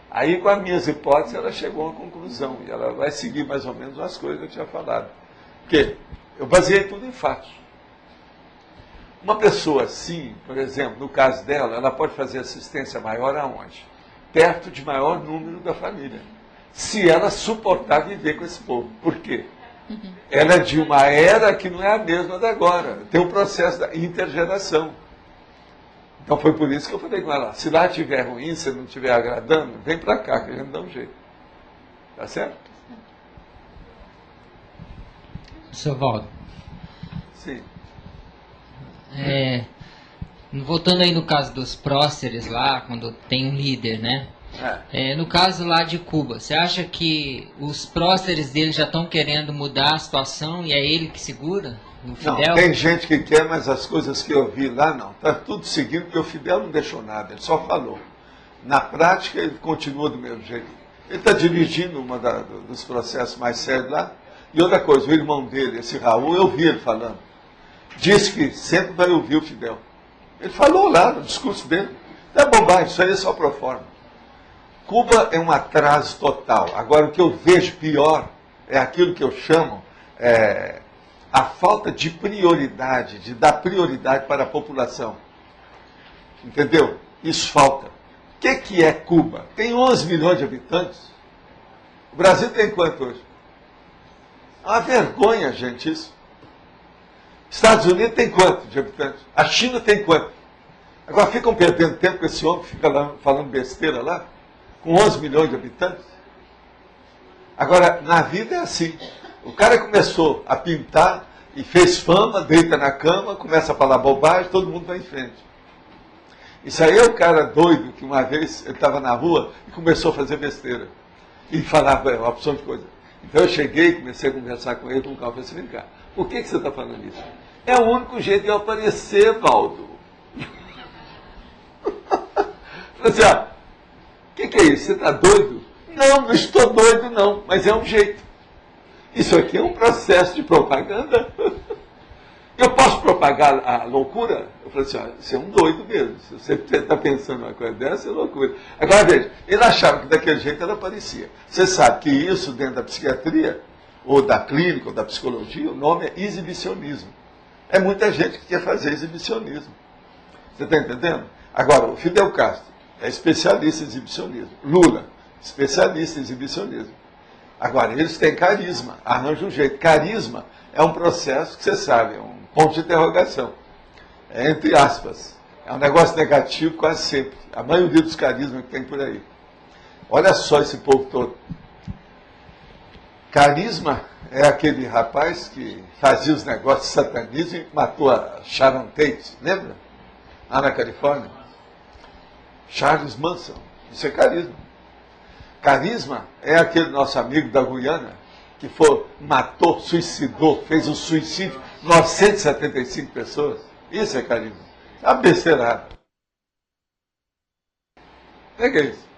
Aí com as minhas hipóteses ela chegou a uma conclusão. E ela vai seguir mais ou menos as coisas que eu tinha falado. Porque eu baseei tudo em fatos. Uma pessoa assim, por exemplo, no caso dela, ela pode fazer assistência maior aonde? Perto de maior número da família. Se ela suportar viver com esse povo. Por quê? Ela é de uma era que não é a mesma da agora. Tem um processo da intergeração. Então foi por isso que eu falei com ela, se lá estiver ruim, se não estiver agradando, vem para cá que a gente dá um jeito. Tá certo? Seu Valdo. Sim. Voltando aí no caso dos próceres lá, quando tem um líder, né? No caso lá de Cuba, você acha que os próceres dele já estão querendo mudar a situação e é ele que segura? O Fidel? Não, tem gente que quer, mas as coisas que eu vi lá não. Está tudo seguindo, porque o Fidel não deixou nada, ele só falou. Na prática, ele continua do mesmo jeito. Ele está dirigindo uma dos processos mais sérios lá. E outra coisa, o irmão dele, esse Raul, eu vi ele falando. Disse que sempre vai ouvir o Fidel. Ele falou lá no discurso dele. Não é bobagem, isso aí é só pro forma. Cuba é um atraso total. Agora, o que eu vejo pior é aquilo que eu chamo a falta de prioridade, de dar prioridade para a população. Entendeu? Isso falta. O que é Cuba? Tem 11 milhões de habitantes. O Brasil tem quanto hoje? É uma vergonha, gente, isso. Estados Unidos tem quanto de habitantes? A China tem quanto? Agora ficam perdendo tempo com esse homem que fica lá falando besteira lá, com 11 milhões de habitantes. Agora, na vida é assim. O cara começou a pintar e fez fama, deita na cama, começa a falar bobagem, todo mundo vai em frente. Isso aí é o cara doido que uma vez ele estava na rua e começou a fazer besteira. E falava uma opção de coisa. Então eu cheguei e comecei a conversar com ele, com o carro, falei assim, vem cá, por que você está falando isso? É o único jeito de eu aparecer, Valdo. Falei assim, ó, o que é isso? Você está doido? Não, não estou doido não, mas é um jeito. Isso aqui é um processo de propaganda. Eu posso propagar a loucura? Eu falei assim, ó, você é um doido mesmo. Se você está pensando uma coisa dessa, é loucura. Agora veja, ele achava que daquele jeito ela aparecia. Você sabe que isso dentro da psiquiatria, ou da clínica, ou da psicologia, o nome é exibicionismo. É muita gente que quer fazer exibicionismo. Você está entendendo? Agora, o Fidel Castro é especialista em exibicionismo. Lula, especialista em exibicionismo. Agora, eles têm carisma, arranjam um jeito. Carisma é um processo que você sabe, é um ponto de interrogação. É entre aspas. É um negócio negativo quase sempre. A maioria dos carismas que tem por aí. Olha só esse povo todo. Carisma é aquele rapaz que fazia os negócios de satanismo e matou a Sharon Tate, lembra? Lá na Califórnia. Charles Manson. Isso é carisma. Carisma é aquele nosso amigo da Guiana que matou, suicidou, fez um suicídio, 975 pessoas. Isso é carisma. É uma besteirada. O que é isso?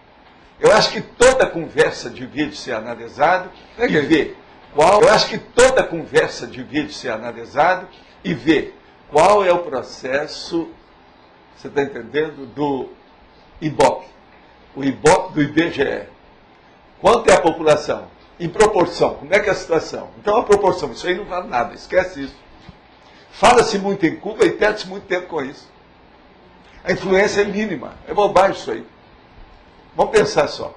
Eu acho que toda conversa devia de ser analisada e ver qual. Eu acho que toda conversa devia de ser analisada e ver qual é o processo, você está entendendo, do IBOP. O IBOP do IBGE. Quanto é a população? Em proporção. Como é que é a situação? Então a proporção, isso aí não vale nada, esquece isso. Fala-se muito em Cuba e perde-se muito tempo com isso. A influência é mínima. É bobagem isso aí. Vamos pensar só.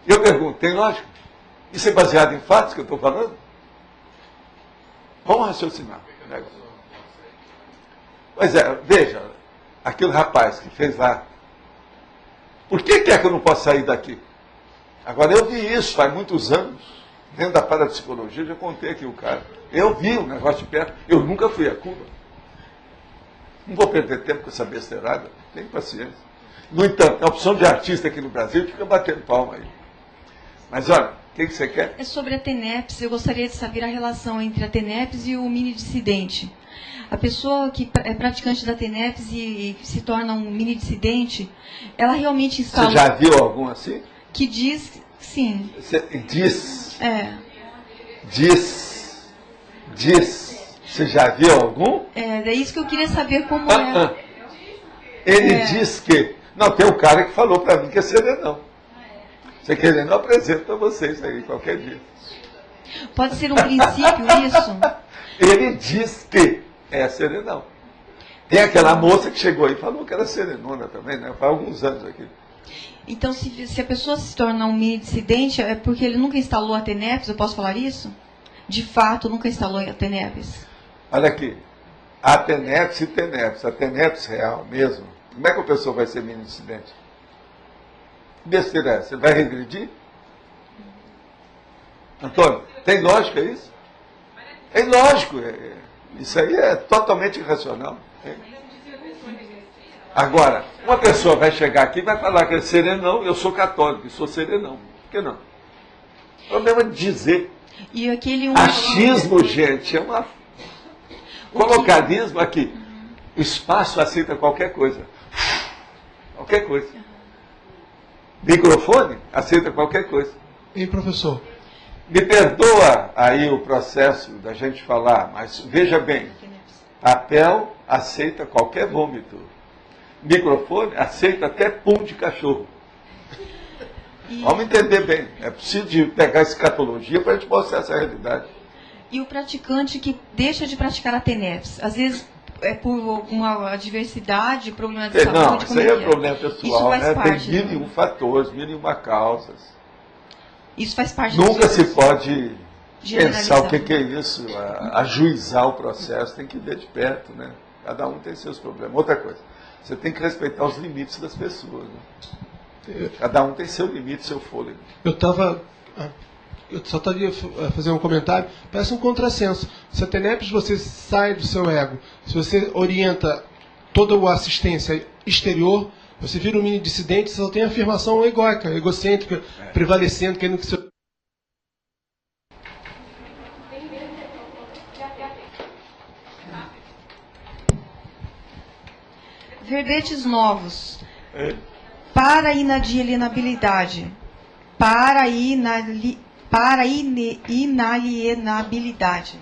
Eu pergunto, tem lógica? Isso é baseado em fatos que eu estou falando? Vamos raciocinar. Pois é, veja, aquele rapaz que fez lá. Por que é que eu não posso sair daqui? Agora, eu vi isso faz muitos anos, dentro da parapsicologia, já contei aqui o cara. Eu vi o negócio de perto, eu nunca fui a Cuba. Não vou perder tempo com essa besteirada, tenho paciência. No entanto, a opção de artista aqui no Brasil fica batendo palma aí. Mas olha, o que você quer? É sobre a TENEPS, eu gostaria de saber a relação entre a TENEPS e o mini-dissidente. A pessoa que é praticante da TENEPS e se torna um mini-dissidente, ela realmente instala... Você já viu algum assim? Que diz, sim. Diz. É. Diz. Você já viu algum? É isso que eu queria saber como é. Ele diz que... Não, tem um cara que falou para mim que é serenão. Você querendo, eu apresento para vocês aí qualquer dia. Pode ser um princípio isso? Ele diz que é serenão. Tem aquela moça que chegou aí e falou que era serenona também, né? Faz alguns anos aqui. Então, se a pessoa se torna um mini-dissidente, é porque ele nunca instalou a TENEPS, eu posso falar isso? De fato, nunca instalou a TENEPS. Olha aqui, a TENEPS e TENEPS, a TENEPS real mesmo, como é que a pessoa vai ser mini-dissidente? Que besteira é essa? Você vai regredir? Antônio, tem lógica isso? É ilógico, isso aí é totalmente irracional. Agora, uma pessoa vai chegar aqui e vai falar que é serenão, eu sou católico, e sou serenão. Por que não? O problema é dizer. E aquele achismo, gente, é uma... Colocadismo aqui. O espaço aceita qualquer coisa. Qualquer coisa. Microfone aceita qualquer coisa. E professor? Me perdoa aí o processo da gente falar, mas veja bem, papel aceita qualquer vômito. Microfone aceita até pum de cachorro. Vamos entender bem. É preciso de pegar escatologia para a gente mostrar essa realidade. E o praticante que deixa de praticar a TENEPS, às vezes é por alguma adversidade, problema de saúde? Não, isso aí é problema pessoal. Isso faz parte, tem 1001 fatores, 1001 causas. Isso faz parte Nunca se pode pensar o que é isso, ajuizar o processo, tem que ver de perto, né? Cada um tem seus problemas. Outra coisa, você tem que respeitar os limites das pessoas. Né? Cada um tem seu limite, seu fôlego. Eu só estaria fazer um comentário, parece um contrassenso. Se a TENEPS você sai do seu ego, se você orienta toda a assistência exterior, você vira um mini dissidente, você só tem afirmação egóica, egocêntrica, prevalecendo, querendo que seu... Verbetes novos. Para inalienabilidade. Para inalienabilidade.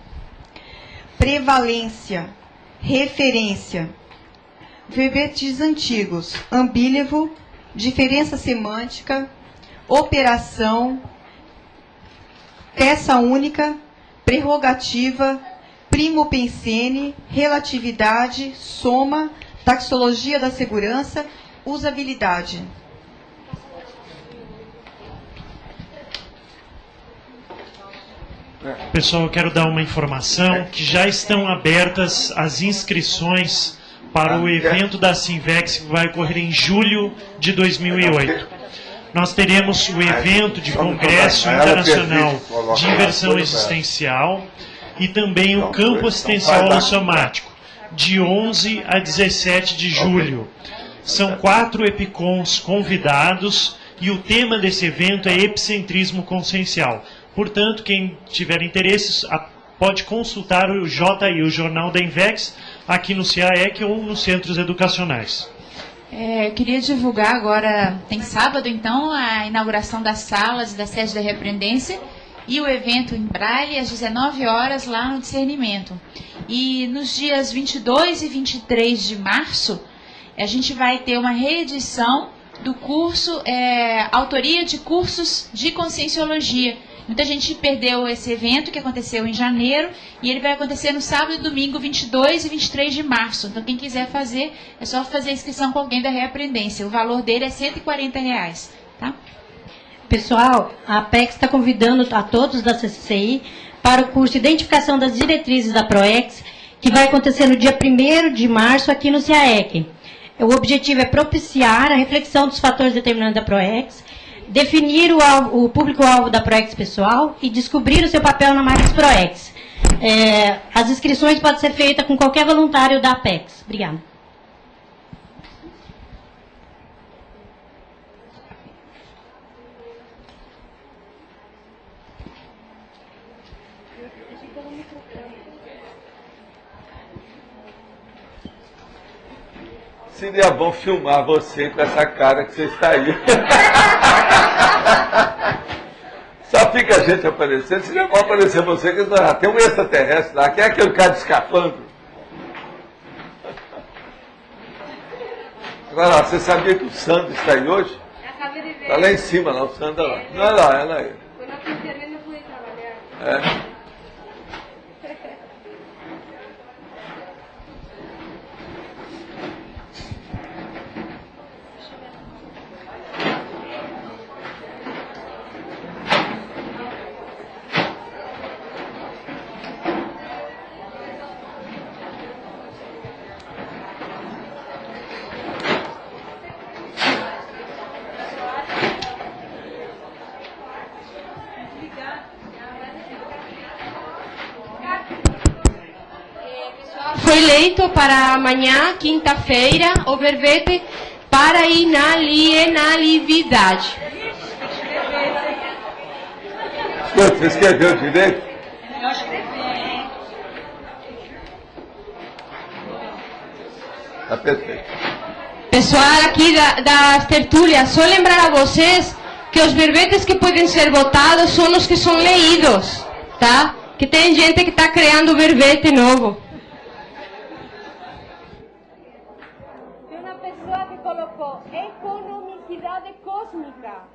Prevalência. Referência. Verbetes antigos. Ambílevo. Diferença semântica. Operação. Peça única. Prerrogativa. Primo pensene. Relatividade. Soma. Taxologia da segurança. Usabilidade. Pessoal, eu quero dar uma informação que já estão abertas as inscrições para o evento da Sinvex que vai ocorrer em julho de 2008. Nós teremos o evento de Congresso Internacional de Inversão Existencial e também o Campo Assistencial Holossomático, de 11 a 17 de julho. São 4 EPICONs convidados e o tema desse evento é epicentrismo consciencial. Portanto, quem tiver interesse pode consultar o JI, o Jornal da Invex, aqui no CAEC ou nos centros educacionais. Eu queria divulgar agora, tem sábado então, a inauguração das salas da sede da Reaprendência e o evento em Braille às 19 horas lá no Discernimento. E nos dias 22 e 23 de março, a gente vai ter uma reedição do curso Autoria de Cursos de Conscienciologia. Muita gente perdeu esse evento que aconteceu em janeiro e ele vai acontecer no sábado e domingo 22 e 23 de março. Então quem quiser fazer, é só fazer a inscrição com alguém da Reaprendência. O valor dele é R$140, tá? Pessoal, a Apex está convidando a todos da CCCI para o curso Identificação das Diretrizes da PROEX, que vai acontecer no dia 1º de março aqui no CAEC. O objetivo é propiciar a reflexão dos fatores determinantes da PROEX, definir o público-alvo da PROEX pessoal e descobrir o seu papel na Matrix PROEX. As inscrições podem ser feitas com qualquer voluntário da Apex. Obrigada. Seria bom filmar você com essa cara que você está aí. Só fica a gente aparecendo. Seria bom aparecer você, que já tem um extraterrestre lá. Quem é aquele cara escapando? Agora, você sabia que o Sandro está aí hoje? Está lá em cima, lá, o Sandro lá. Não é lá, ela aí. É. Foi eleito para amanhã, quinta-feira, o verbete para inalienabilidade. Você escreveu direito? Eu escrevi. Está perfeito. Pessoal aqui das tertúlias, só lembrar a vocês que os verbetes que podem ser votados são os que são leídos, tá? Que tem gente que está criando verbete novo. Tem uma pessoa que colocou economicidade cósmica.